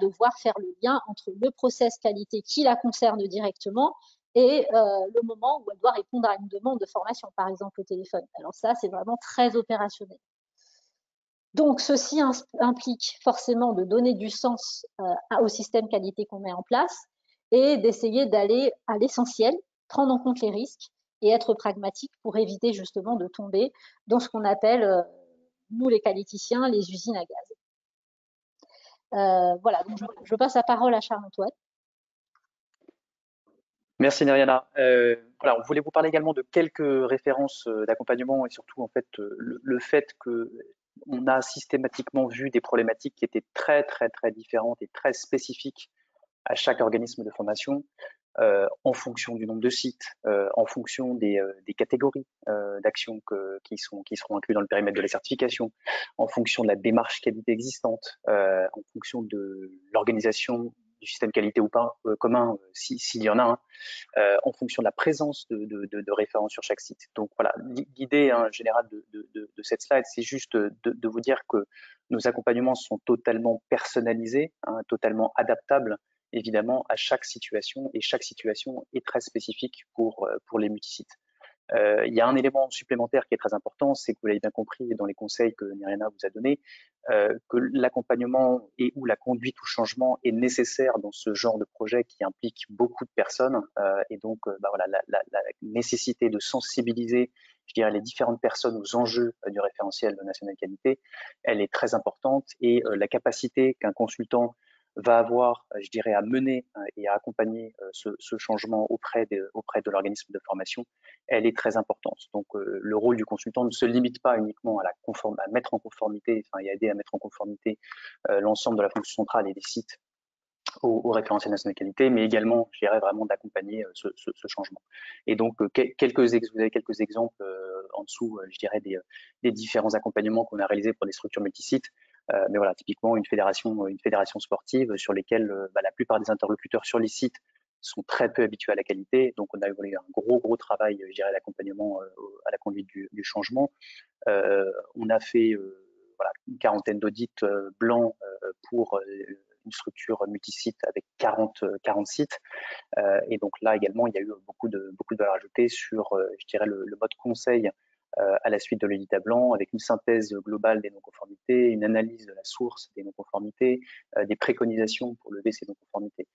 S2: devoir faire le lien entre le process qualité qui la concerne directement et le moment où elle doit répondre à une demande de formation, par exemple au téléphone. Alors ça, c'est vraiment très opérationnel. Donc, ceci implique forcément de donner du sens au système qualité qu'on met en place et d'essayer d'aller à l'essentiel, prendre en compte les risques et être pragmatique pour éviter justement de tomber dans ce qu'on appelle, nous les qualiticiens, les usines à gaz. Voilà, donc je passe la parole à Charles-Antoine.
S3: Merci Neriana. Voilà, on voulait vous parler également de quelques références d'accompagnement et surtout en fait le fait que on a systématiquement vu des problématiques qui étaient très différentes et très spécifiques à chaque organisme de formation en fonction du nombre de sites, en fonction des catégories d'actions qui seront incluses dans le périmètre de la certification, en fonction de la démarche qualité existante, en fonction de l'organisation du système qualité ou pas commun, s'il y en a un, en fonction de la présence de références sur chaque site. Donc voilà, l'idée générale de cette slide, c'est juste de vous dire que nos accompagnements sont totalement personnalisés, totalement adaptables, évidemment, à chaque situation, et chaque situation est très spécifique pour les multisites. Il y a un élément supplémentaire qui est très important, c'est que vous l'avez bien compris dans les conseils que Neriana vous a donnés, que l'accompagnement et ou la conduite au changement est nécessaire dans ce genre de projet qui implique beaucoup de personnes, et donc voilà, la nécessité de sensibiliser, je dirais, les différentes personnes aux enjeux du référentiel national qualité, elle est très importante, et la capacité qu'un consultant va avoir, je dirais, à mener et à accompagner ce changement auprès de l'organisme de formation, elle est très importante. Donc, le rôle du consultant ne se limite pas uniquement à mettre en conformité, et à aider à mettre en conformité l'ensemble de la fonction centrale et des sites au référentiel national qualité, mais également, je dirais, vraiment d'accompagner ce changement. Et donc, vous avez quelques exemples en dessous, je dirais, des différents accompagnements qu'on a réalisés pour des structures multisites. Mais voilà, typiquement une fédération sportive sur lesquelles la plupart des interlocuteurs sur les sites sont très peu habitués à la qualité. Donc, on a eu un gros travail, je dirais, d'accompagnement à la conduite du changement. On a fait voilà, une quarantaine d'audits blancs pour une structure multisite avec 40 sites. Et donc là également, il y a eu beaucoup de valeur ajoutée sur, je dirais, le mode conseil à la suite de l'audit à blanc, avec une synthèse globale des non-conformités, une analyse de la source des non-conformités, des préconisations pour lever ces non-conformités.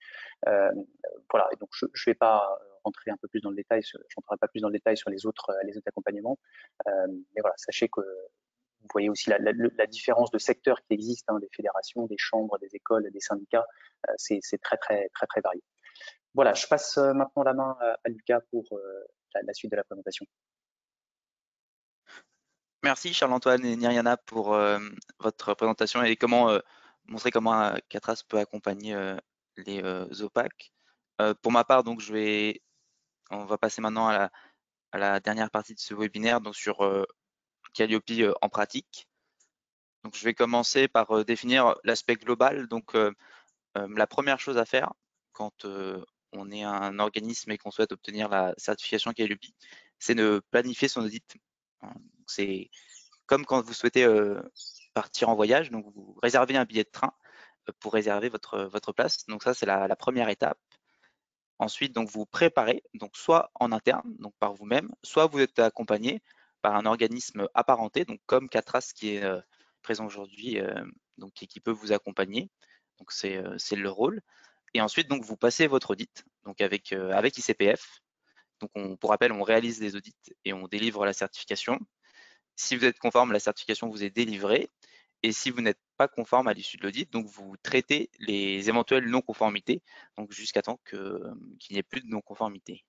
S3: Voilà, et donc je ne vais pas rentrer un peu plus dans le détail, j'entrerai pas plus dans le détail sur les autres accompagnements, mais voilà, sachez que vous voyez aussi la différence de secteurs qui existent, hein, des fédérations, des chambres, des écoles, des syndicats, c'est très varié. Voilà, je passe maintenant la main à Lucas pour la suite de la présentation.
S1: Merci Charles-Antoine et Nyriana pour votre présentation et comment montrer comment Catras peut accompagner les OPAC. Pour ma part, donc on va passer maintenant à la dernière partie de ce webinaire, donc sur Calliope en pratique. Donc je vais commencer par définir l'aspect global. Donc la première chose à faire quand on est un organisme et qu'on souhaite obtenir la certification Calliope, c'est de planifier son audit. C'est comme quand vous souhaitez partir en voyage, donc vous réservez un billet de train pour réserver votre place. Donc ça, c'est la première étape. Ensuite, donc vous préparez, donc soit en interne, donc par vous-même, soit vous êtes accompagné par un organisme apparenté, donc comme Catras qui est présent aujourd'hui, donc qui peut vous accompagner. Donc c'est le rôle. Et ensuite, donc vous passez votre audit, donc avec ICPF. Donc pour rappel, on réalise des audits et on délivre la certification. Si vous êtes conforme, la certification vous est délivrée. Et si vous n'êtes pas conforme à l'issue de l'audit, donc vous traitez les éventuelles non-conformités, donc jusqu'à temps qu'il n'y ait plus de non-conformité.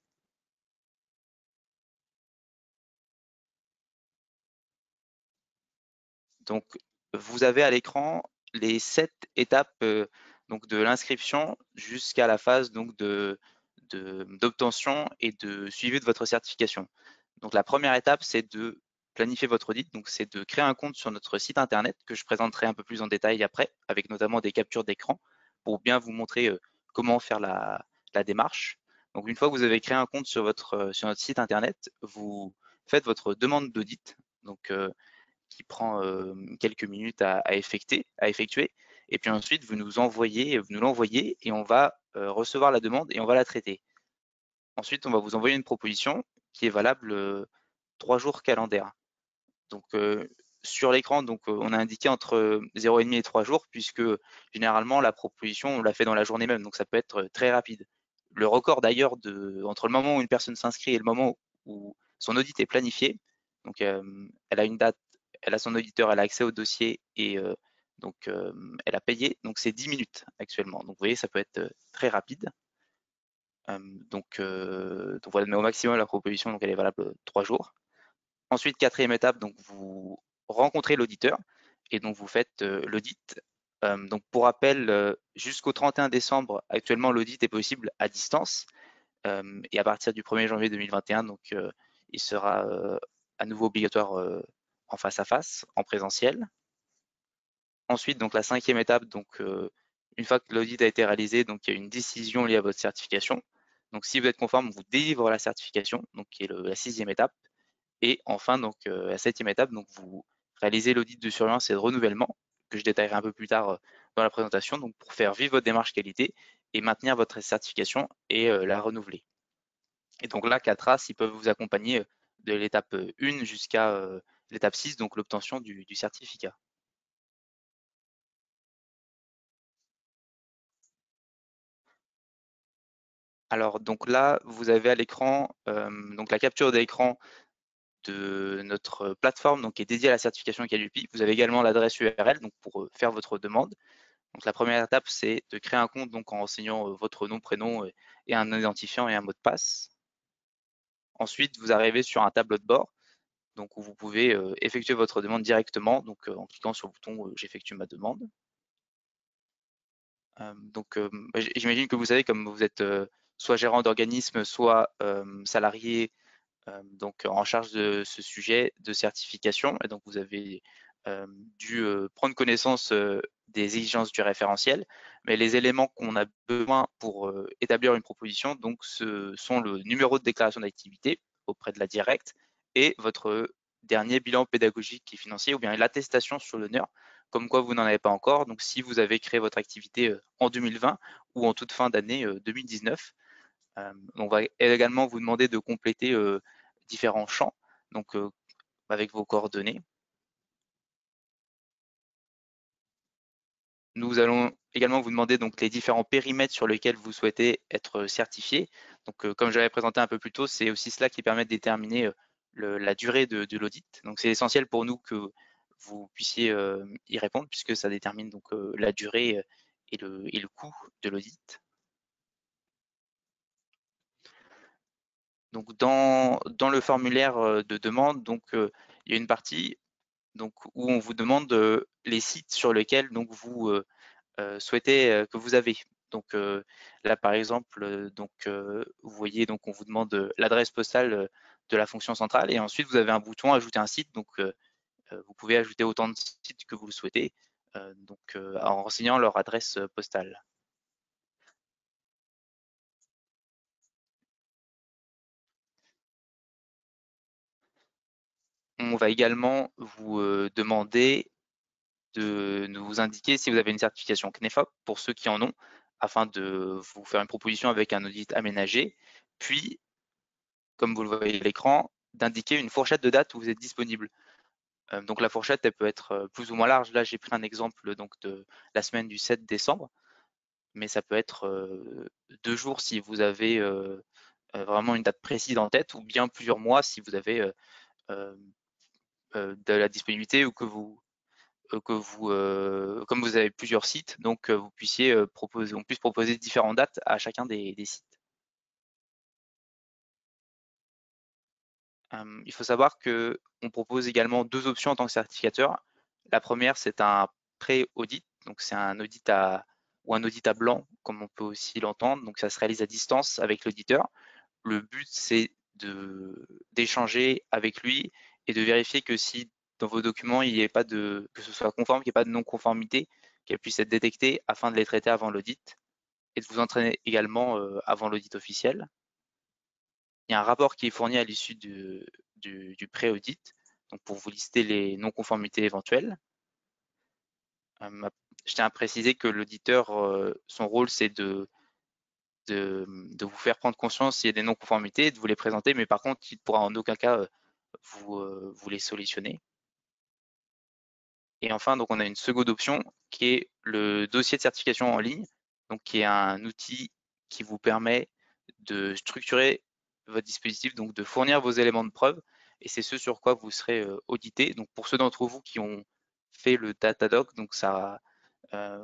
S1: Donc vous avez à l'écran les 7 étapes donc de l'inscription jusqu'à la phase donc d'obtention et de suivi de votre certification. Donc la première étape, c'est de planifier votre audit, donc c'est de créer un compte sur notre site internet que je présenterai un peu plus en détail après, avec notamment des captures d'écran pour bien vous montrer comment faire la démarche. Donc une fois que vous avez créé un compte sur notre site internet, vous faites votre demande d'audit, donc qui prend quelques minutes à effectuer. Et puis ensuite, vous nous l'envoyez et on va recevoir la demande et on va la traiter. Ensuite, on va vous envoyer une proposition qui est valable 3 jours calendaires. Donc sur l'écran, donc on a indiqué entre 0,5 et 3 jours, puisque généralement la proposition, on la fait dans la journée même, donc ça peut être très rapide. Le record d'ailleurs entre le moment où une personne s'inscrit et le moment où son audit est planifié, donc elle a une date, elle a son auditeur, elle a accès au dossier et donc elle a payé, donc c'est 10 minutes actuellement. Donc vous voyez, ça peut être très rapide. Donc voilà, mais au maximum la proposition, donc elle est valable 3 jours. Ensuite, quatrième étape, donc vous rencontrez l'auditeur et donc vous faites l'audit. Donc pour rappel, jusqu'au 31 décembre, actuellement l'audit est possible à distance et à partir du 1er janvier 2021, donc il sera à nouveau obligatoire en face à face, en présentiel. Ensuite, donc la cinquième étape, donc une fois que l'audit a été réalisé, donc il y a une décision liée à votre certification. Donc si vous êtes conforme, on vous délivre la certification, donc qui est la sixième étape. Et enfin, donc la septième étape, donc vous réalisez l'audit de surveillance et de renouvellement, que je détaillerai un peu plus tard dans la présentation, donc pour faire vivre votre démarche qualité et maintenir votre certification et la renouveler. Et donc là, Catras, ils peuvent vous accompagner de l'étape 1 jusqu'à l'étape 6, donc l'obtention du certificat. Alors donc là, vous avez à l'écran donc la capture d'écran de notre plateforme donc, qui est dédiée à la certification Calliope. Vous avez également l'adresse URL donc, pour faire votre demande. Donc, la première étape, c'est de créer un compte donc, en renseignant votre nom, prénom et un identifiant et un mot de passe. Ensuite, vous arrivez sur un tableau de bord donc, où vous pouvez effectuer votre demande directement donc, en cliquant sur le bouton j'effectue ma demande. Donc, j'imagine que vous savez, comme vous êtes soit gérant d'organisme, soit salarié donc en charge de ce sujet de certification. Et donc, vous avez dû prendre connaissance des exigences du référentiel, mais les éléments qu'on a besoin pour établir une proposition, donc, ce sont le numéro de déclaration d'activité auprès de la directe et votre dernier bilan pédagogique et financier ou bien l'attestation sur l'honneur, comme quoi vous n'en avez pas encore. Donc, si vous avez créé votre activité en 2020 ou en toute fin d'année 2019, on va également vous demander de compléter différents champs. Donc, avec vos coordonnées. Nous allons également vous demander donc les différents périmètres sur lesquels vous souhaitez être certifié. Donc, comme j'avais présenté un peu plus tôt, c'est aussi cela qui permet de déterminer la durée de l'audit. Donc, c'est essentiel pour nous que vous puissiez y répondre puisque ça détermine donc la durée et le coût de l'audit. Donc, dans le formulaire de demande, donc il y a une partie donc où on vous demande les sites sur lesquels donc vous souhaitez que vous avez. Donc là, par exemple, vous voyez, donc on vous demande l'adresse postale de la fonction centrale et ensuite vous avez un bouton ajouter un site. Donc vous pouvez ajouter autant de sites que vous le souhaitez, en renseignant leur adresse postale. On va également vous demander de nous indiquer si vous avez une certification CNEFOP pour ceux qui en ont, afin de vous faire une proposition avec un audit aménagé. Puis, comme vous le voyez à l'écran, d'indiquer une fourchette de date où vous êtes disponible. Donc la fourchette, elle peut être plus ou moins large. Là, j'ai pris un exemple donc de la semaine du 7 décembre, mais ça peut être 2 jours si vous avez vraiment une date précise en tête, ou bien plusieurs mois si vous avez de la disponibilité ou comme vous avez plusieurs sites, donc vous puissiez on puisse proposer différentes dates à chacun des sites. Il faut savoir qu'on propose également 2 options en tant que certificateur. La première, c'est un pré-audit, donc c'est un audit ou un audit à blanc, comme on peut aussi l'entendre. Donc ça se réalise à distance avec l'auditeur. Le but, c'est d'échanger avec lui et de vérifier que si dans vos documents, il n'y ait pas que ce soit conforme, qu'il n'y ait pas de non-conformité, qu'elle puisse être détectée afin de les traiter avant l'audit et de vous entraîner également avant l'audit officiel. Il y a un rapport qui est fourni à l'issue du pré-audit, donc pour vous lister les non-conformités éventuelles. Je tiens à préciser que l'auditeur, son rôle, c'est de vous faire prendre conscience s'il y a des non-conformités, de vous les présenter, mais par contre, il ne pourra en aucun cas vous les solutionner. Et enfin, donc on a une seconde option qui est le dossier de certification en ligne, donc qui est un outil qui vous permet de structurer votre dispositif, donc de fournir vos éléments de preuve, et c'est ce sur quoi vous serez audité. Donc pour ceux d'entre vous qui ont fait le Datadog, donc ça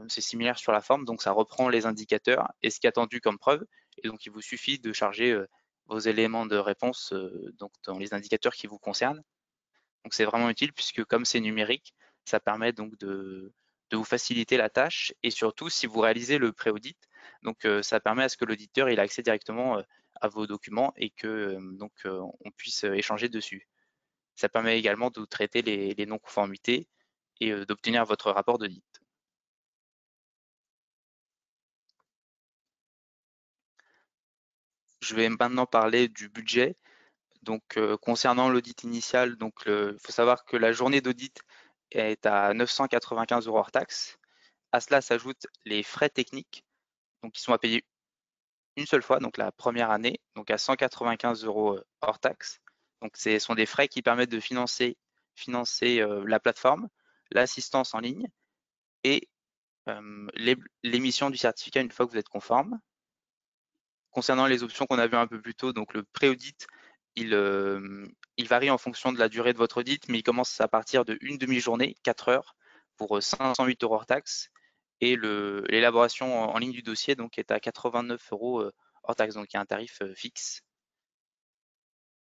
S1: c'est similaire sur la forme, donc ça reprend les indicateurs et ce qui est attendu comme preuve, et donc il vous suffit de charger vos éléments de réponse donc dans les indicateurs qui vous concernent. Donc c'est vraiment utile puisque comme c'est numérique, ça permet donc de vous faciliter la tâche, et surtout si vous réalisez le pré-audit, donc ça permet à ce que l'auditeur ait accès directement à vos documents et que on puisse échanger dessus. Ça permet également de traiter les non-conformités et d'obtenir votre rapport d'audit. Je vais maintenant parler du budget. Donc, concernant l'audit initial, donc il faut savoir que la journée d'audit est à 995 € hors taxe. À cela s'ajoutent les frais techniques, donc qui sont à payer une seule fois, donc la première année, donc à 195 € hors taxe. Donc, ce sont des frais qui permettent de financer la plateforme, l'assistance en ligne et l'émission du certificat une fois que vous êtes conforme. Concernant les options qu'on a vues un peu plus tôt, donc le pré-audit, il varie en fonction de la durée de votre audit, mais il commence à partir de une demi-journée, 4 heures, pour 508 € hors taxe. Et l'élaboration en ligne du dossier donc, est à 89 € hors taxe, donc il y a un tarif fixe.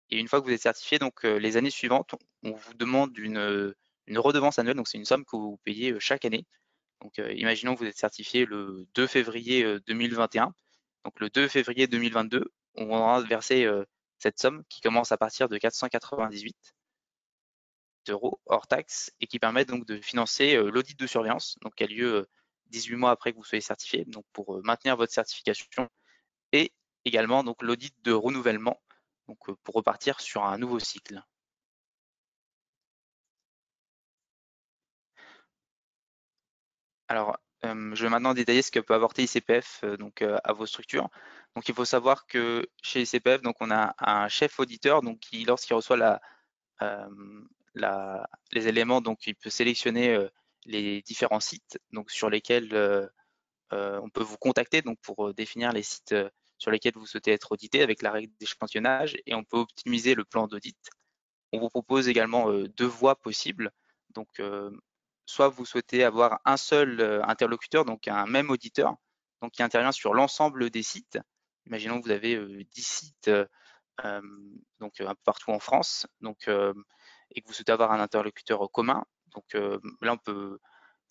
S1: Et une fois que vous êtes certifié, donc les années suivantes, on vous demande une redevance annuelle, donc c'est une somme que vous payez chaque année. Donc, imaginons que vous êtes certifié le 2 février 2021. Donc, le 2 février 2022, on va verser cette somme qui commence à partir de 498 € hors taxe et qui permet donc de financer l'audit de surveillance, donc qui a lieu 18 mois après que vous soyez certifié, donc pour maintenir votre certification, et également donc l'audit de renouvellement, donc pour repartir sur un nouveau cycle. Alors, je vais maintenant détailler ce que peut apporter ICPF à vos structures. Donc, il faut savoir que chez ICPF, donc, on a un chef auditeur donc, qui, lorsqu'il reçoit les éléments, donc il peut sélectionner les différents sites donc, sur lesquels on peut vous contacter donc, pour définir les sites sur lesquels vous souhaitez être audité avec la règle d'échantillonnage et on peut optimiser le plan d'audit. On vous propose également deux voies possibles. Donc, soit vous souhaitez avoir un seul interlocuteur, donc un même auditeur, donc qui intervient sur l'ensemble des sites. Imaginons que vous avez 10 sites donc un peu partout en France, donc, et que vous souhaitez avoir un interlocuteur commun. Donc là, on peut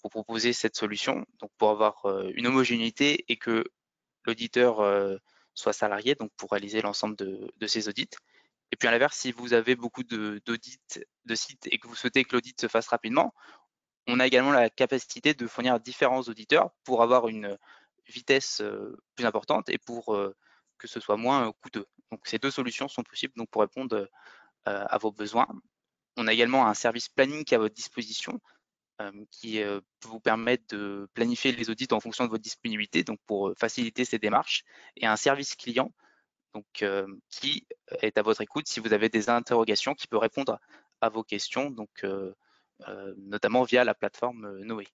S1: vous proposer cette solution donc pour avoir une homogénéité et que l'auditeur soit salarié, donc pour réaliser l'ensemble de ces audits. Et puis à l'inverse, si vous avez beaucoup d'audits de sites et que vous souhaitez que l'audit se fasse rapidement, on a également la capacité de fournir différents auditeurs pour avoir une vitesse plus importante et pour que ce soit moins coûteux. Donc ces deux solutions sont possibles donc, pour répondre à vos besoins. On a également un service planning qui est à votre disposition qui peut vous permettre de planifier les audits en fonction de votre disponibilité, donc pour faciliter ces démarches, et un service client donc, qui est à votre écoute si vous avez des interrogations, qui peut répondre à vos questions, donc, notamment via la plateforme Noé.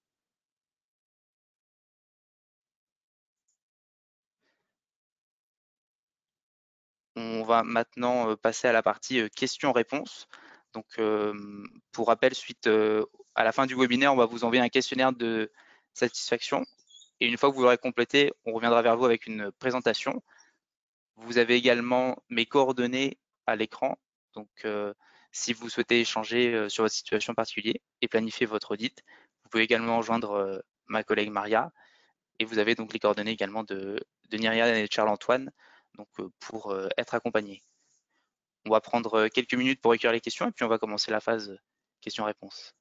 S1: On va maintenant passer à la partie questions-réponses. Donc, pour rappel, suite à la fin du webinaire, on va vous envoyer un questionnaire de satisfaction. Et une fois que vous l'aurez complété, on reviendra vers vous avec une présentation. Vous avez également mes coordonnées à l'écran. Donc, si vous souhaitez échanger sur votre situation particulière et planifier votre audit, vous pouvez également rejoindre ma collègue Maria. Et vous avez donc les coordonnées également de Nyrian et de Charles-Antoine donc, pour être accompagnés. On va prendre quelques minutes pour recueillir les questions et puis on va commencer la phase questions-réponses.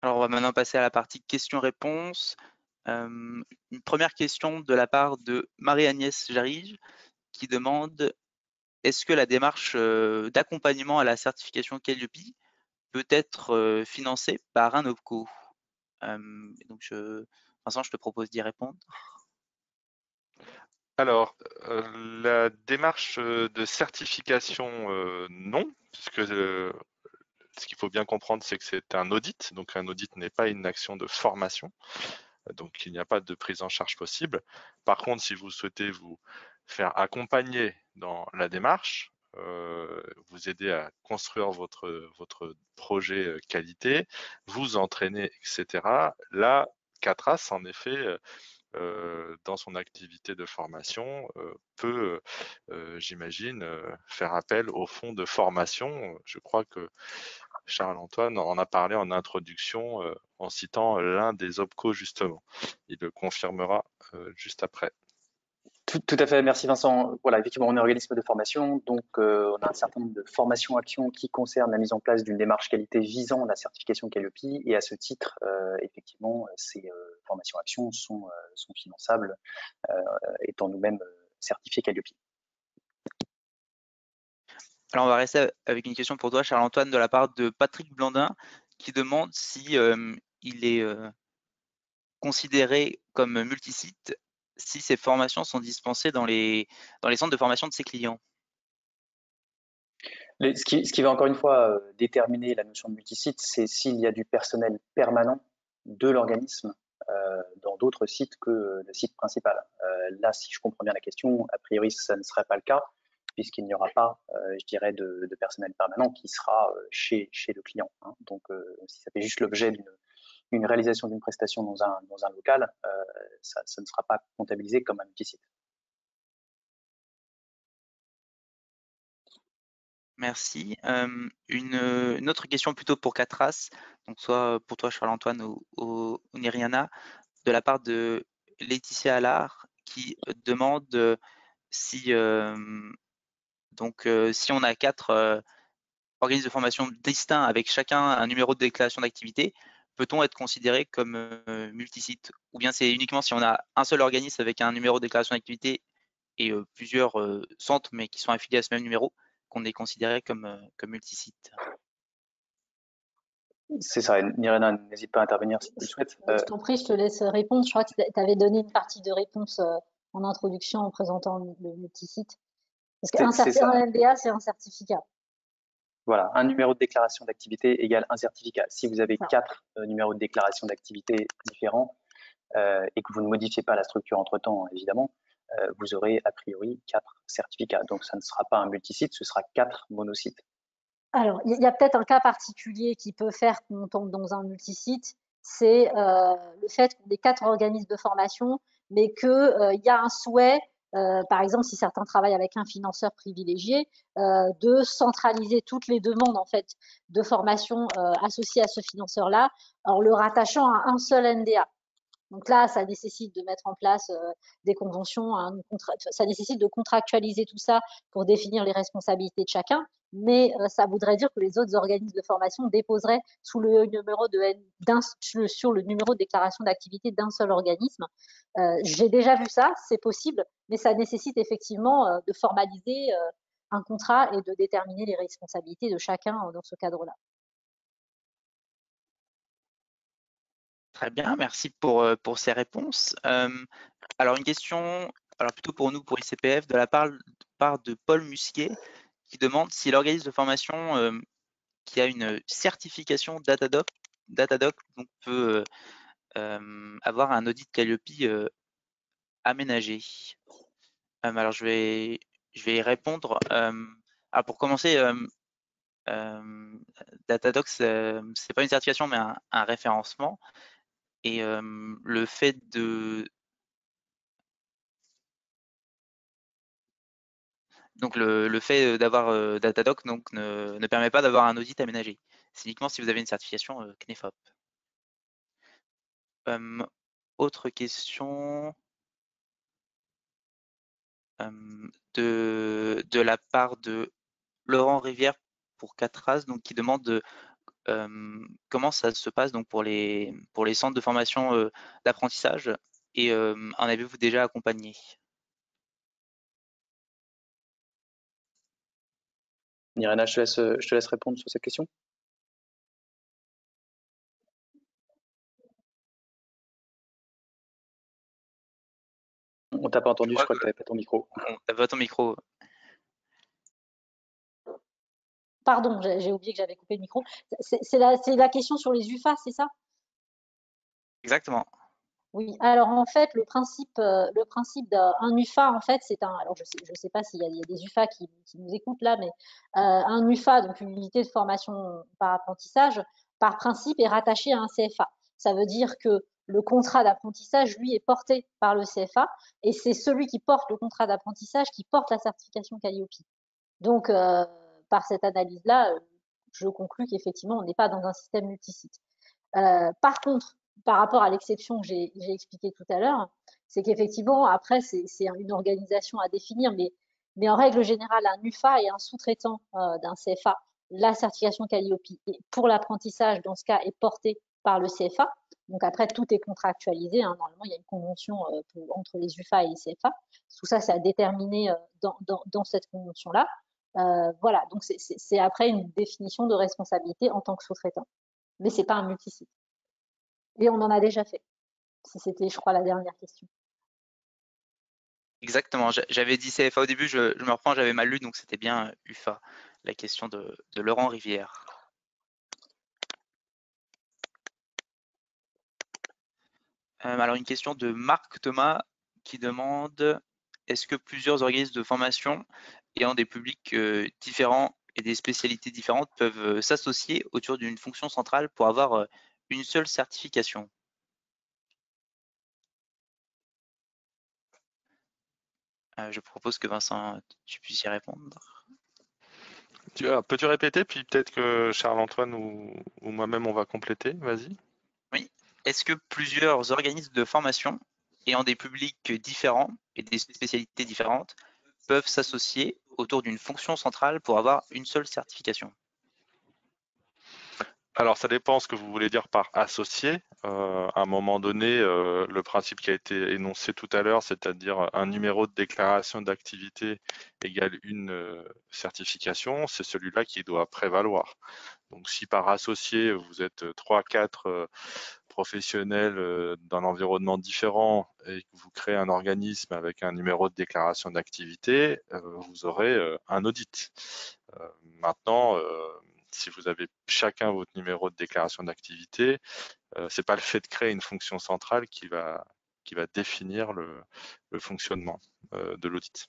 S1: Alors, on va maintenant passer à la partie questions-réponses. Une première question de la part de Marie-Agnès Jarige qui demande est-ce que la démarche d'accompagnement à la certification Calliope peut être financée par un OPCO? Donc, Vincent, je te propose d'y répondre.
S4: Alors, la démarche de certification, non, puisque ce qu'il faut bien comprendre, c'est que c'est un audit. Donc, un audit n'est pas une action de formation. Donc, il n'y a pas de prise en charge possible. Par contre, si vous souhaitez vous faire accompagner dans la démarche, vous aider à construire votre projet qualité, vous entraîner, etc. Là, Catras, en effet, dans son activité de formation, peut, j'imagine, faire appel au fonds de formation. Je crois que Charles-Antoine en a parlé en introduction en citant l'un des OPCO justement. Il le confirmera juste après.
S3: Tout à fait, merci Vincent. Voilà, effectivement, on est un organisme de formation, donc on a un certain nombre de formations-actions qui concernent la mise en place d'une démarche qualité visant la certification Calliope, et à ce titre, effectivement, ces formations-actions sont finançables, étant nous-mêmes certifiés Calliope.
S1: Alors, on va rester avec une question pour toi, Charles-Antoine, de la part de Patrick Blandin, qui demande si il est considéré comme multisite si ces formations sont dispensées dans les centres de formation de ses clients.
S3: Ce qui va encore une fois déterminer la notion de multisite, c'est s'il y a du personnel permanent de l'organisme dans d'autres sites que le site principal. Là, si je comprends bien la question, a priori, ça ne serait pas le cas, puisqu'il n'y aura pas, je dirais, de personnel permanent qui sera chez le client. Hein. Donc, si ça fait juste l'objet une réalisation d'une prestation dans un local, ça ne sera pas comptabilisé comme un multisite.
S1: Merci. Une autre question plutôt pour Catras, donc soit pour toi Charles-Antoine ou Niriana, de la part de Laetitia Allard qui demande si si on a 4 organismes de formation distincts avec chacun un numéro de déclaration d'activité, peut-on être considéré comme multisite? Ou bien c'est uniquement si on a un seul organisme avec un numéro de déclaration d'activité et plusieurs centres mais qui sont affiliés à ce même numéro qu'on est considéré comme multisite?
S3: C'est ça, Nirena, n'hésite pas à intervenir si tu le souhaites.
S2: Je t'en prie, je te laisse répondre. Je crois que tu avais donné une partie de réponse en introduction en présentant le multisite. Parce qu'un LDA, c'est un certificat.
S3: Voilà, un numéro de déclaration d'activité égale un certificat. Si vous avez 4 numéros de déclaration d'activité différents et que vous ne modifiez pas la structure entre-temps, évidemment, vous aurez a priori 4 certificats. Donc, ça ne sera pas un multisite, ce sera 4 monosites.
S2: Alors, il y a peut-être un cas particulier qui peut faire qu'on tombe dans un multisite, c'est le fait qu'on ait 4 organismes de formation, mais qu'il y a un souhait, par exemple, si certains travaillent avec un financeur privilégié, de centraliser toutes les demandes en fait de formation associées à ce financeur-là, en le rattachant à un seul NDA. Donc là, ça nécessite de mettre en place des conventions, ça nécessite de contractualiser tout ça pour définir les responsabilités de chacun, mais ça voudrait dire que les autres organismes de formation déposeraient sur le numéro de déclaration d'activité d'un seul organisme. J'ai déjà vu ça, c'est possible, mais ça nécessite effectivement de formaliser un contrat et de déterminer les responsabilités de chacun dans ce cadre-là.
S1: Très bien, merci pour ces réponses. Alors une question, alors plutôt pour nous, pour ICPF, de la part de Paul Musquier, qui demande si l'organisme de formation qui a une certification Datadoc donc peut avoir un audit Calliope aménagé. Alors je vais y répondre. Alors pour commencer, Datadoc c'est pas une certification mais un référencement. Et le fait de donc le fait d'avoir Datadoc donc ne permet pas d'avoir un audit aménagé. C'est uniquement si vous avez une certification CNEFOP. Autre question de la part de Laurent Rivière pour Catras, donc qui demande comment ça se passe donc pour les centres de formation d'apprentissage et en avez-vous déjà accompagné?
S3: Nirena, je te laisse répondre sur cette question. On t'a pas entendu, je crois que tu n'avais pas ton micro.
S1: T'avais pas ton micro.
S2: Pardon, j'ai oublié que j'avais coupé le micro. C'est la question sur les UFA, c'est ça?
S1: Exactement.
S2: Oui, alors en fait, le principe d'un UFA, en fait, c'est un. Alors je sais pas s'il y a des UFA qui nous écoutent là, mais un UFA, donc une unité de formation par apprentissage, par principe est rattaché à un CFA. Ça veut dire que le contrat d'apprentissage, lui, est porté par le CFA, et c'est celui qui porte le contrat d'apprentissage qui porte la certification Calliope. Donc, par cette analyse-là, je conclus qu'effectivement, on n'est pas dans un système multisite. Par contre, par rapport à l'exception que j'ai expliquée tout à l'heure, c'est qu'effectivement, après, c'est une organisation à définir, mais en règle générale, un UFA est un sous-traitant d'un CFA. La certification Calliope, pour l'apprentissage, dans ce cas, est portée par le CFA. Donc après, tout est contractualisé. Hein. Normalement, il y a une convention entre les UFA et les CFA. Tout ça, c'est à déterminer dans cette convention-là. Voilà, donc c'est après une définition de responsabilité en tant que sous-traitant. Mais c'est pas un multisite. Et on en a déjà fait. Si c'était, je crois, la dernière question.
S1: Exactement, j'avais dit CFA au début, je me reprends, j'avais mal lu, donc c'était bien UFA, la question de Laurent Rivière. Alors une question de Marc Thomas qui demande est-ce que plusieurs organismes de formation ayant des publics différents et des spécialités différentes peuvent s'associer autour d'une fonction centrale pour avoir une seule certification? Je propose que Vincent, tu puisses y répondre.
S4: Peux-tu répéter, puis peut-être que Charles-Antoine ou moi-même on va compléter, vas-y.
S1: Oui. Est-ce que plusieurs organismes de formation ayant des publics différents et des spécialités différentes peuvent s'associer autour d'une fonction centrale pour avoir une seule certification?
S4: Alors, ça dépend ce que vous voulez dire par associé. À un moment donné, le principe qui a été énoncé tout à l'heure, c'est-à-dire un numéro de déclaration d'activité égale une certification, c'est celui-là qui doit prévaloir. Donc, si par associé, vous êtes 3-4 professionnels d'un environnement différent et que vous créez un organisme avec un numéro de déclaration d'activité, vous aurez un audit. Maintenant, si vous avez chacun votre numéro de déclaration d'activité, c'est pas le fait de créer une fonction centrale qui va définir le fonctionnement de l'audit.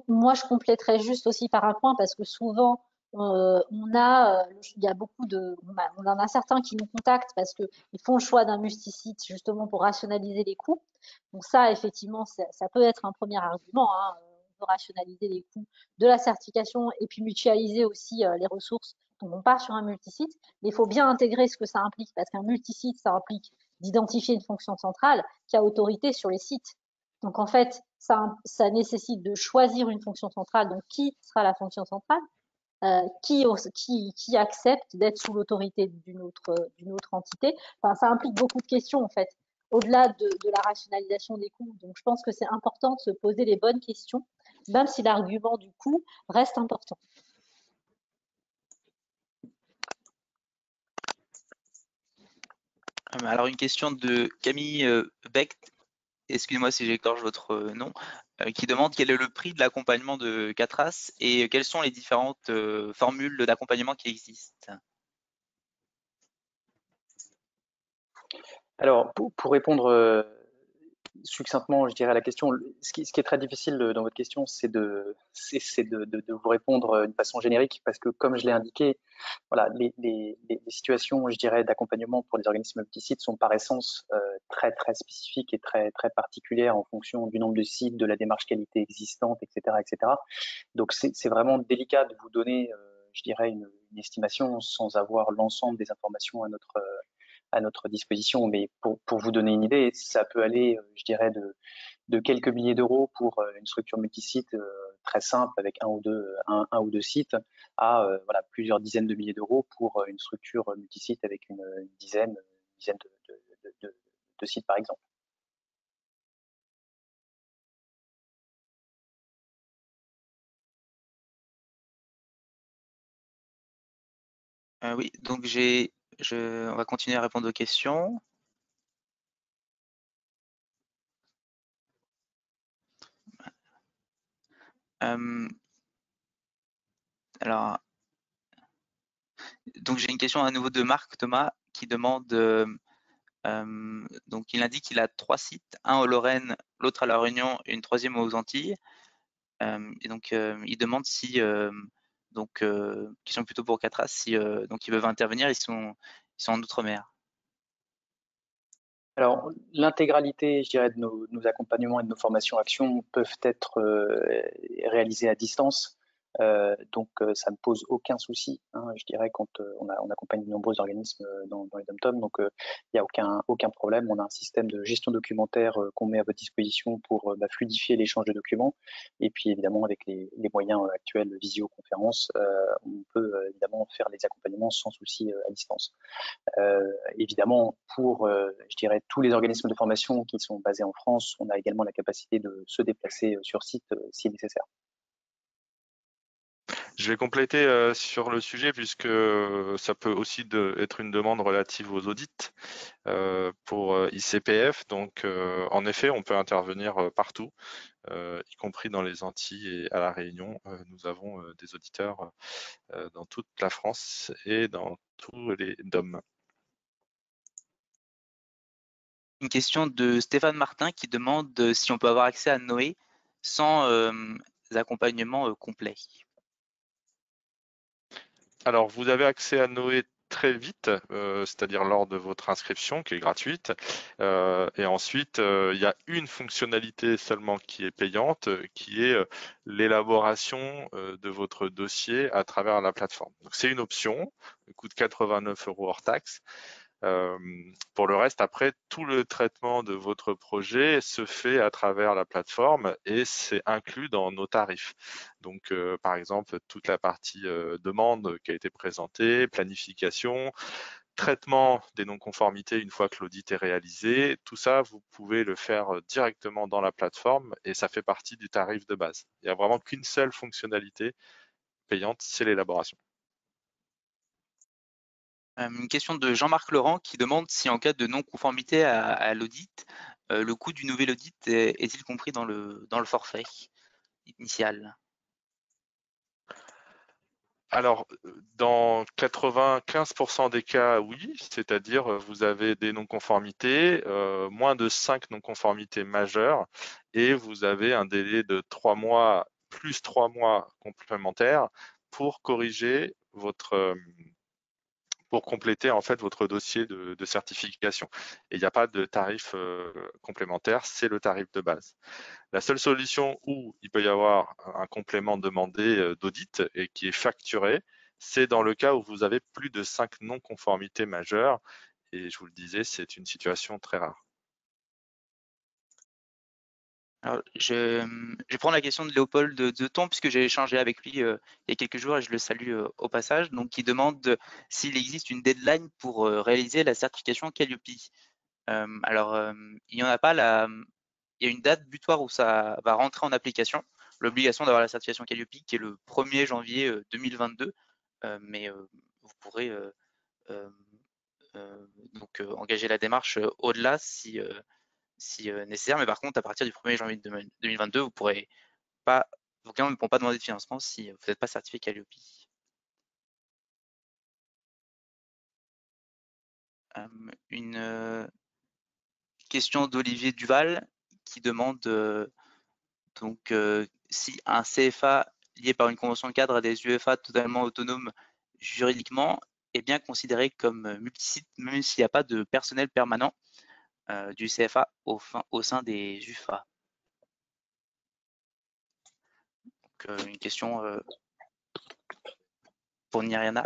S2: Moi, je compléterais juste aussi par un point parce que souvent, il y a beaucoup on en a certains qui nous contactent parce qu'ils font le choix d'un multisite justement pour rationaliser les coûts. Donc ça, effectivement, ça peut être un premier argument, hein. On peut rationaliser les coûts de la certification et puis mutualiser aussi les ressources. Donc on part sur un multisite, mais il faut bien intégrer ce que ça implique parce qu'un multisite, ça implique d'identifier une fonction centrale qui a autorité sur les sites. Donc en fait, ça nécessite de choisir une fonction centrale. Donc qui sera la fonction centrale? Qui accepte d'être sous l'autorité d'une autre entité? Enfin, ça implique beaucoup de questions en fait, au-delà de la rationalisation des coûts. Donc je pense que c'est important de se poser les bonnes questions, même si l'argument du coût reste important.
S1: Alors une question de Camille Beck, excusez-moi si j'écorche votre nom, qui demande quel est le prix de l'accompagnement de Catras et quelles sont les différentes formules d'accompagnement qui existent.
S3: Alors, pour répondre succinctement, je dirais, à la question, ce qui est très difficile dans votre question, c'est de vous répondre d'une façon générique, parce que comme je l'ai indiqué, voilà, les situations, je dirais, d'accompagnement pour les organismes multisites sont par essence très très spécifiques et très très particulières en fonction du nombre de sites, de la démarche qualité existante, etc., etc. Donc c'est vraiment délicat de vous donner, je dirais, une estimation sans avoir l'ensemble des informations à notre disposition. Mais pour vous donner une idée, ça peut aller, je dirais, de quelques milliers d'euros pour une structure multisite très simple avec un ou deux sites à voilà, plusieurs dizaines de milliers d'euros pour une structure multisite avec une dizaine de sites par exemple.
S1: Oui, donc on va continuer à répondre aux questions. Alors, donc j'ai une question à nouveau de Marc Thomas qui demande, donc il indique qu'il a 3 sites, un en Lorraine, l'autre à La Réunion et une troisième aux Antilles. Et donc il demande si, question plutôt pour Catras, si donc ils peuvent intervenir, ils sont en Outre-mer.
S3: Alors, l'intégralité, je dirais, de nos accompagnements et de nos formations actions peuvent être réalisées à distance. Donc, ça ne pose aucun souci, hein, je dirais, quand on accompagne de nombreux organismes dans les dom-tom. Donc, il n'y a aucun problème. On a un système de gestion documentaire qu'on met à votre disposition pour fluidifier l'échange de documents. Et puis, évidemment, avec les moyens actuels de visioconférence, on peut évidemment faire les accompagnements sans souci à distance. Évidemment, pour, je dirais, tous les organismes de formation qui sont basés en France, on a également la capacité de se déplacer sur site si nécessaire.
S4: Je vais compléter sur le sujet puisque ça peut aussi être une demande relative aux audits pour ICPF. Donc, en effet, on peut intervenir partout, y compris dans les Antilles et à La Réunion. Nous avons des auditeurs dans toute la France et dans tous les DOM.
S1: Une question de Stéphane Martin qui demande si on peut avoir accès à Noé sans accompagnement complet.
S4: Alors, vous avez accès à Noé très vite, c'est-à-dire lors de votre inscription qui est gratuite. Et ensuite, il y a une fonctionnalité seulement qui est payante, qui est l'élaboration de votre dossier à travers la plateforme. Donc c'est une option, elle coûte 89 € hors taxe. Pour le reste, après, tout le traitement de votre projet se fait à travers la plateforme et c'est inclus dans nos tarifs. Donc, par exemple, toute la partie demande qui a été présentée, planification, traitement des non-conformités une fois que l'audit est réalisé, tout ça, vous pouvez le faire directement dans la plateforme et ça fait partie du tarif de base. Il n'y a vraiment qu'une seule fonctionnalité payante, c'est l'élaboration.
S1: Une question de Jean-Marc Laurent qui demande si en cas de non-conformité à l'audit, le coût du nouvel audit est-il compris dans le forfait initial?
S4: Alors, dans 95% des cas, oui, c'est-à-dire vous avez des non-conformités, moins de 5 non-conformités majeures, et vous avez un délai de 3 mois plus 3 mois complémentaires pour corriger pour compléter en fait votre dossier de certification. Et il n'y a pas de tarif complémentaire, c'est le tarif de base. La seule solution où il peut y avoir un complément demandé d'audit et qui est facturé, c'est dans le cas où vous avez plus de 5 non-conformités majeures. Et je vous le disais, c'est une situation très rare.
S1: Alors, je vais prendre la question de Léopold Zeton, puisque j'ai échangé avec lui il y a quelques jours et je le salue au passage. Donc, il demande s'il existe une deadline pour réaliser la certification Calliope. Il n'y en a pas. Il y a une date butoir où ça va rentrer en application, l'obligation d'avoir la certification Calliope, qui est le 1er janvier 2022. Mais vous pourrez euh, engager la démarche au-delà si nécessaire. Mais par contre, à partir du 1er janvier 2022, vos clients ne pourront pas demander de financement si vous n'êtes pas certifié Calliope. Une question d'Olivier Duval qui demande si un CFA lié par une convention de cadre à des UFA totalement autonomes juridiquement est bien considéré comme multisite, même s'il n'y a pas de personnel permanent du CFA au sein des UFA. Donc, une question pour Niriana.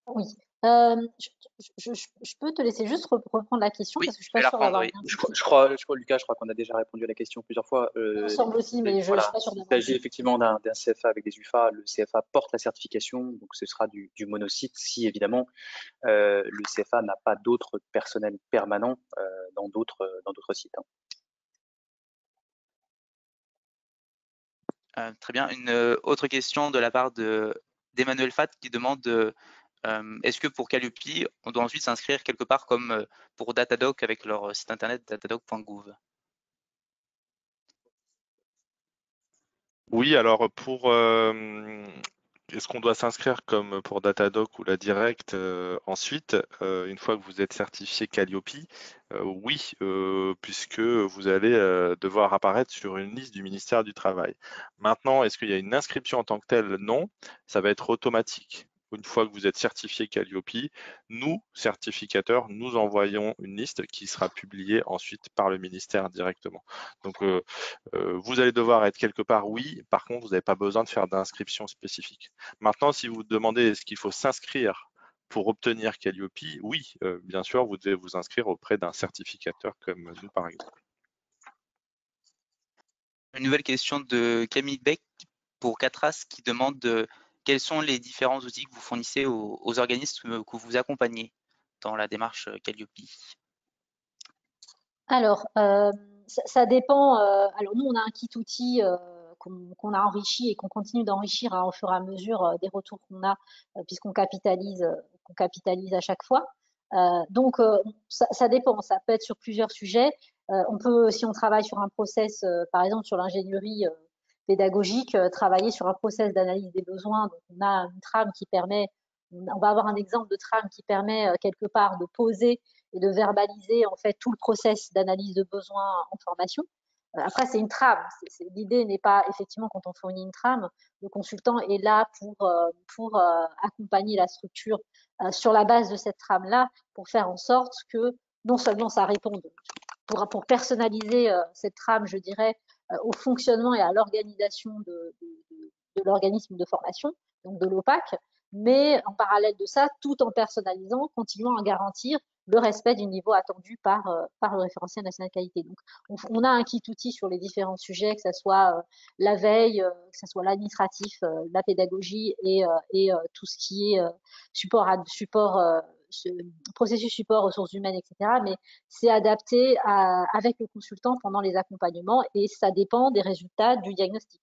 S2: Oui. Je peux te laisser juste reprendre la question,
S1: Oui,
S2: parce que je suis pas sûre d'avoir bien compris.
S3: Je crois, Lucas, je crois qu'on a déjà répondu à la question plusieurs fois.
S2: Il me semble aussi, mais je ne suis pas sûre
S3: Il
S2: d'avoir.
S3: s'agit effectivement d'un CFA avec des UFA. Le CFA porte la certification, donc ce sera du monosite si évidemment le CFA n'a pas d'autres personnels permanents dans d'autres sites.
S1: Très bien. Une autre question de la part d'Emmanuel Fat qui demande est-ce que pour Calliope, on doit ensuite s'inscrire quelque part comme pour Datadoc avec leur site internet datadoc.gouv?
S4: Oui, alors est-ce qu'on doit s'inscrire comme pour Datadoc ou la Direct ensuite, une fois que vous êtes certifié Calliope? Oui, puisque vous allez devoir apparaître sur une liste du ministère du Travail. Maintenant, est-ce qu'il y a une inscription en tant que telle? Non, ça va être automatique. Une fois que vous êtes certifié Calliope, nous, certificateurs, nous envoyons une liste qui sera publiée ensuite par le ministère directement. Donc, vous allez devoir être quelque part, oui. Par contre, vous n'avez pas besoin de faire d'inscription spécifique. Maintenant, si vous vous demandez est-ce qu'il faut s'inscrire pour obtenir Calliope, oui, bien sûr, vous devez vous inscrire auprès d'un certificateur comme nous, par exemple.
S1: Une nouvelle question de Camille Beck pour Catras qui demande quels sont les différents outils que vous fournissez aux organismes que vous accompagnez dans la démarche Calliope.
S2: Alors, ça dépend. Alors, nous, on a un kit outil qu'on a enrichi et qu'on continue d'enrichir au fur et à mesure des retours qu'on a, puisqu'on capitalise à chaque fois. Donc, ça dépend. Ça peut être sur plusieurs sujets. On peut, si on travaille sur un process, par exemple sur l'ingénierie pédagogique, travailler sur un process d'analyse des besoins. Donc, on a une trame qui permet, on va avoir un exemple de trame qui permet quelque part de poser et de verbaliser en fait tout le process d'analyse de besoins en formation. Après, c'est une trame. L'idée n'est pas, effectivement, quand on fournit une trame, le consultant est là pour accompagner la structure sur la base de cette trame-là, pour faire en sorte que non seulement ça réponde, pour personnaliser cette trame, je dirais, au fonctionnement et à l'organisation de l'organisme de formation, donc de l'OPAC, mais en parallèle de ça, tout en personnalisant, continuant à garantir le respect du niveau attendu par le référentiel national qualité. Donc, on a un kit outil sur les différents sujets, que ce soit la veille, que ce soit l'administratif, la pédagogie et tout ce qui est processus support, ressources humaines, etc. Mais c'est adapté avec le consultant pendant les accompagnements et ça dépend des résultats du diagnostic,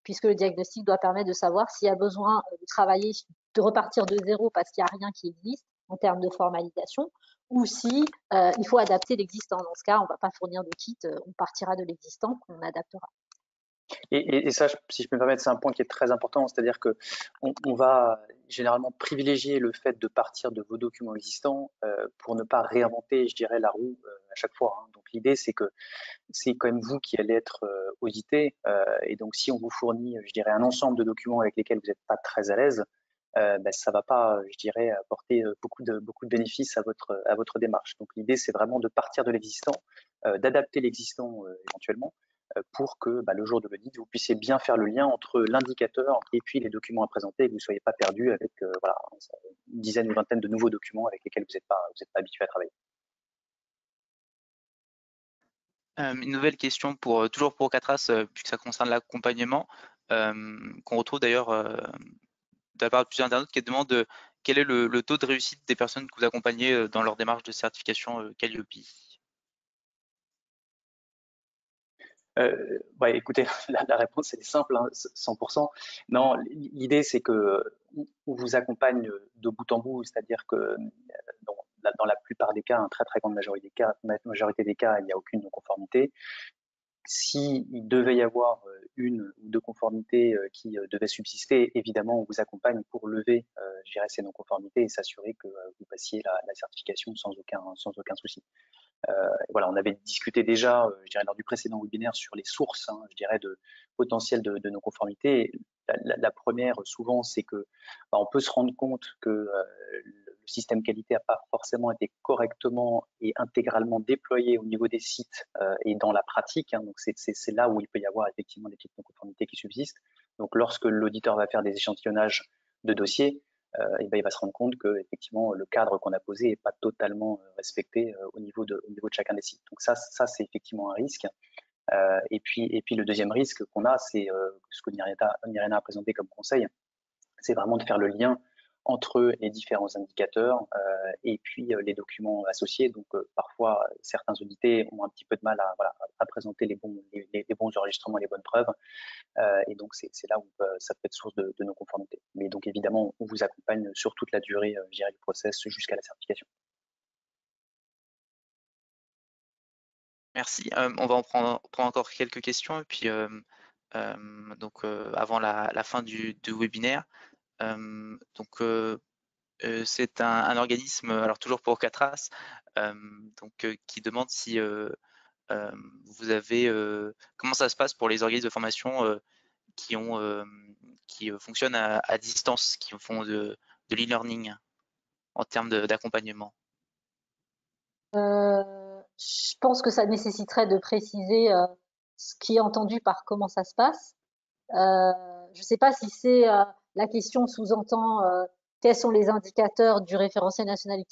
S2: puisque le diagnostic doit permettre de savoir s'il y a besoin de travailler, de repartir de zéro parce qu'il n'y a rien qui existe en termes de formalisation, ou si il faut adapter l'existant. Dans ce cas, on ne va pas fournir de kit, on partira de l'existant qu'on adaptera.
S3: Et ça, si je peux me permettre, c'est un point qui est très important, c'est-à-dire que on va généralement privilégier le fait de partir de vos documents existants pour ne pas réinventer, je dirais, la roue à chaque fois. Hein. Donc l'idée, c'est que c'est quand même vous qui allez être audité, et donc si on vous fournit, je dirais, un ensemble de documents avec lesquels vous n'êtes pas très à l'aise, ça va pas, je dirais, apporter beaucoup de bénéfices à votre démarche. Donc l'idée, c'est vraiment de partir de l'existant, d'adapter l'existant éventuellement, pour que le jour de l'audit, vous puissiez bien faire le lien entre l'indicateur et puis les documents à présenter, et que vous ne soyez pas perdu avec voilà, une dizaine ou une vingtaine de nouveaux documents avec lesquels vous n'êtes pas habitué à travailler.
S1: Une nouvelle question toujours pour Catras, puisque ça concerne l'accompagnement, qu'on retrouve d'ailleurs de la part de plusieurs internautes qui demandent quel est le taux de réussite des personnes que vous accompagnez dans leur démarche de certification Calliope.
S3: Écoutez, la réponse est simple, hein, 100%. Non, l'idée c'est que on vous accompagne de bout en bout, c'est-à-dire que dans la plupart des cas, une très très grande majorité des cas, il n'y a aucune non-conformité. S'il devait y avoir une ou deux conformités qui devaient subsister, évidemment, on vous accompagne pour lever, je dirais, ces non-conformités et s'assurer que vous passiez la certification sans aucun souci. Voilà, on avait discuté déjà, je dirais, lors du précédent webinaire sur les sources, hein, je dirais, de potentiel de non-conformité. La première, souvent, c'est que on peut se rendre compte que le système qualité n'a pas forcément été correctement et intégralement déployé au niveau des sites et dans la pratique. Hein, donc, c'est là où il peut y avoir effectivement des petites non-conformités qui subsistent. Donc, lorsque l'auditeur va faire des échantillonnages de dossiers, il va se rendre compte que effectivement le cadre qu'on a posé n'est pas totalement respecté au niveau de chacun des sites. Donc ça c'est effectivement un risque. Et puis le deuxième risque qu'on a, c'est ce que Nirena a présenté comme conseil, c'est vraiment de faire le lien entre les différents indicateurs et puis les documents associés. Donc parfois certains audités ont un petit peu de mal à présenter les bons enregistrements, les bonnes preuves. Et donc c'est là où ça peut être source de non-conformité. Mais donc évidemment, on vous accompagne sur toute la durée, je dirais, du process jusqu'à la certification.
S1: Merci. On va en prendre encore quelques questions et puis donc avant la fin du webinaire. C'est un organisme, alors toujours pour Catras, qui demande si vous avez comment ça se passe pour les organismes de formation qui fonctionnent à distance, qui font de l'e-learning en termes d'accompagnement.
S2: Je pense que ça nécessiterait de préciser ce qui est entendu par comment ça se passe. Je ne sais pas si c'est la question sous-entend quels sont les indicateurs du référentiel national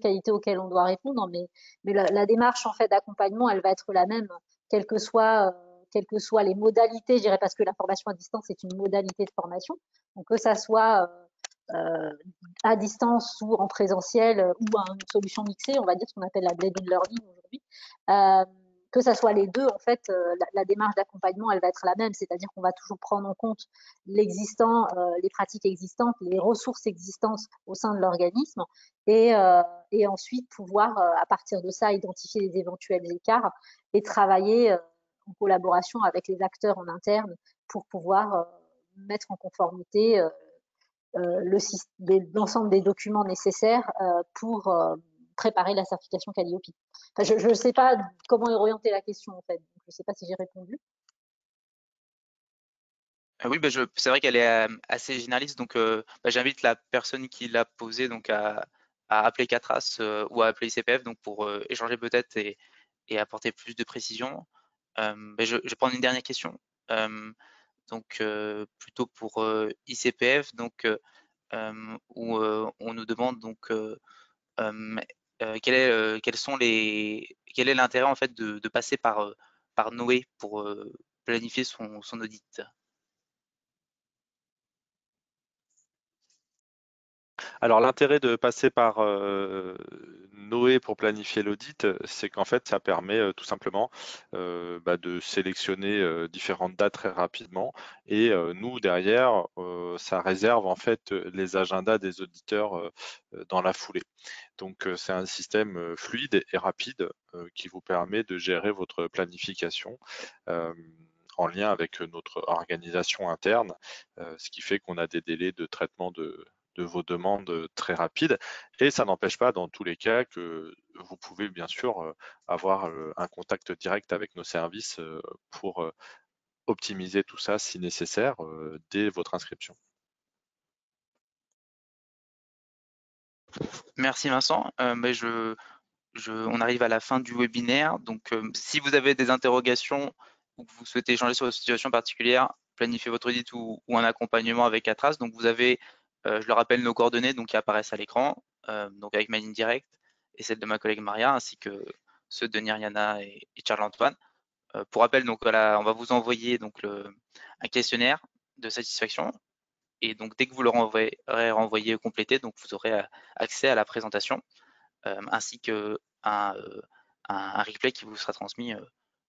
S2: qualité auquel on doit répondre, mais la démarche en fait d'accompagnement, elle va être la même, quelles que soient les modalités, je dirais, parce que la formation à distance est une modalité de formation, donc que ça soit à distance ou en présentiel ou une solution mixée, on va dire ce qu'on appelle la blended learning aujourd'hui. Que ça soit les deux, en fait, la démarche d'accompagnement, elle va être la même, c'est-à-dire qu'on va toujours prendre en compte l'existant, les pratiques existantes, les ressources existantes au sein de l'organisme, et ensuite pouvoir, à partir de ça, identifier les éventuels écarts et travailler en collaboration avec les acteurs en interne pour pouvoir mettre en conformité l'ensemble des documents nécessaires pour préparer la certification Calliope. Enfin, je ne sais pas comment orienter la question en fait. je ne sais pas si j'ai répondu.
S1: Oui, c'est vrai qu'elle est assez généraliste, donc j'invite la personne qui l'a posée donc à appeler Catras ou à appeler ICPF donc pour échanger peut-être et apporter plus de précision. Je vais prendre une dernière question. Donc plutôt pour ICPF, donc où on nous demande donc quel est l'intérêt en fait de passer par Noé pour planifier son audit.
S4: Alors l'intérêt de passer par Noé pour planifier l'audit, c'est qu'en fait ça permet tout simplement de sélectionner différentes dates très rapidement et nous derrière ça réserve en fait les agendas des auditeurs dans la foulée. Donc c'est un système fluide et rapide qui vous permet de gérer votre planification en lien avec notre organisation interne, ce qui fait qu'on a des délais de traitement de vos demandes très rapides. Et ça n'empêche pas dans tous les cas que vous pouvez bien sûr avoir un contact direct avec nos services pour optimiser tout ça si nécessaire dès votre inscription.
S1: Merci Vincent. On arrive à la fin du webinaire. Donc, si vous avez des interrogations ou que vous souhaitez échanger sur une situation particulière, planifier votre audit ou un accompagnement avec Atras, donc vous avez, je le rappelle, nos coordonnées donc, qui apparaissent à l'écran, donc avec ma ligne directe et celle de ma collègue Maria, ainsi que ceux de Niriana et Charles-Antoine. Pour rappel, donc voilà, on va vous envoyer donc un questionnaire de satisfaction. Et donc, dès que vous le renvoyé complété, donc vous aurez accès à la présentation ainsi qu'un un replay qui vous sera transmis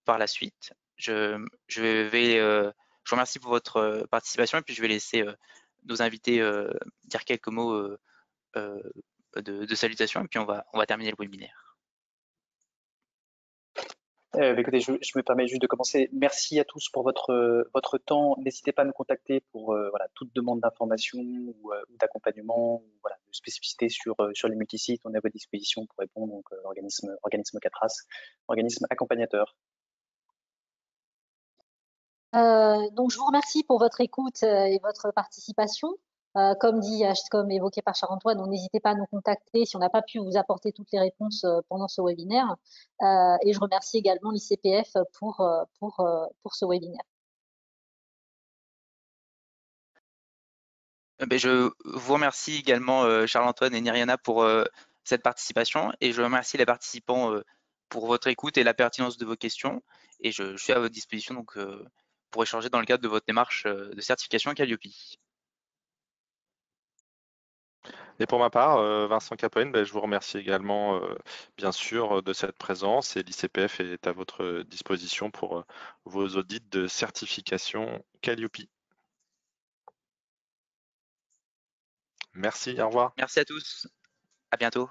S1: par la suite. Je vous remercie pour votre participation et puis je vais laisser nos invités dire quelques mots de salutation et puis on va terminer le webinaire.
S3: Écoutez, je me permets juste de commencer. Merci à tous pour votre temps. N'hésitez pas à nous contacter pour voilà, toute demande d'information ou d'accompagnement, ou voilà, de spécificité sur les multisites. On est à votre disposition pour répondre. Donc, organisme Catras, organisme accompagnateur.
S2: Donc, je vous remercie pour votre écoute et votre participation. Comme évoqué par Charles-Antoine, n'hésitez pas à nous contacter si on n'a pas pu vous apporter toutes les réponses pendant ce webinaire. Et je remercie également l'ICPF pour ce webinaire.
S1: Je vous remercie également Charles-Antoine et Niriana pour cette participation et je remercie les participants pour votre écoute et la pertinence de vos questions et je suis à votre disposition donc pour échanger dans le cadre de votre démarche de certification Calliope.
S4: Et pour ma part, Vincent Capoen, je vous remercie également, bien sûr, de cette présence et l'ICPF est à votre disposition pour vos audits de certification Calliope. Merci, au revoir.
S1: Merci à tous, à bientôt.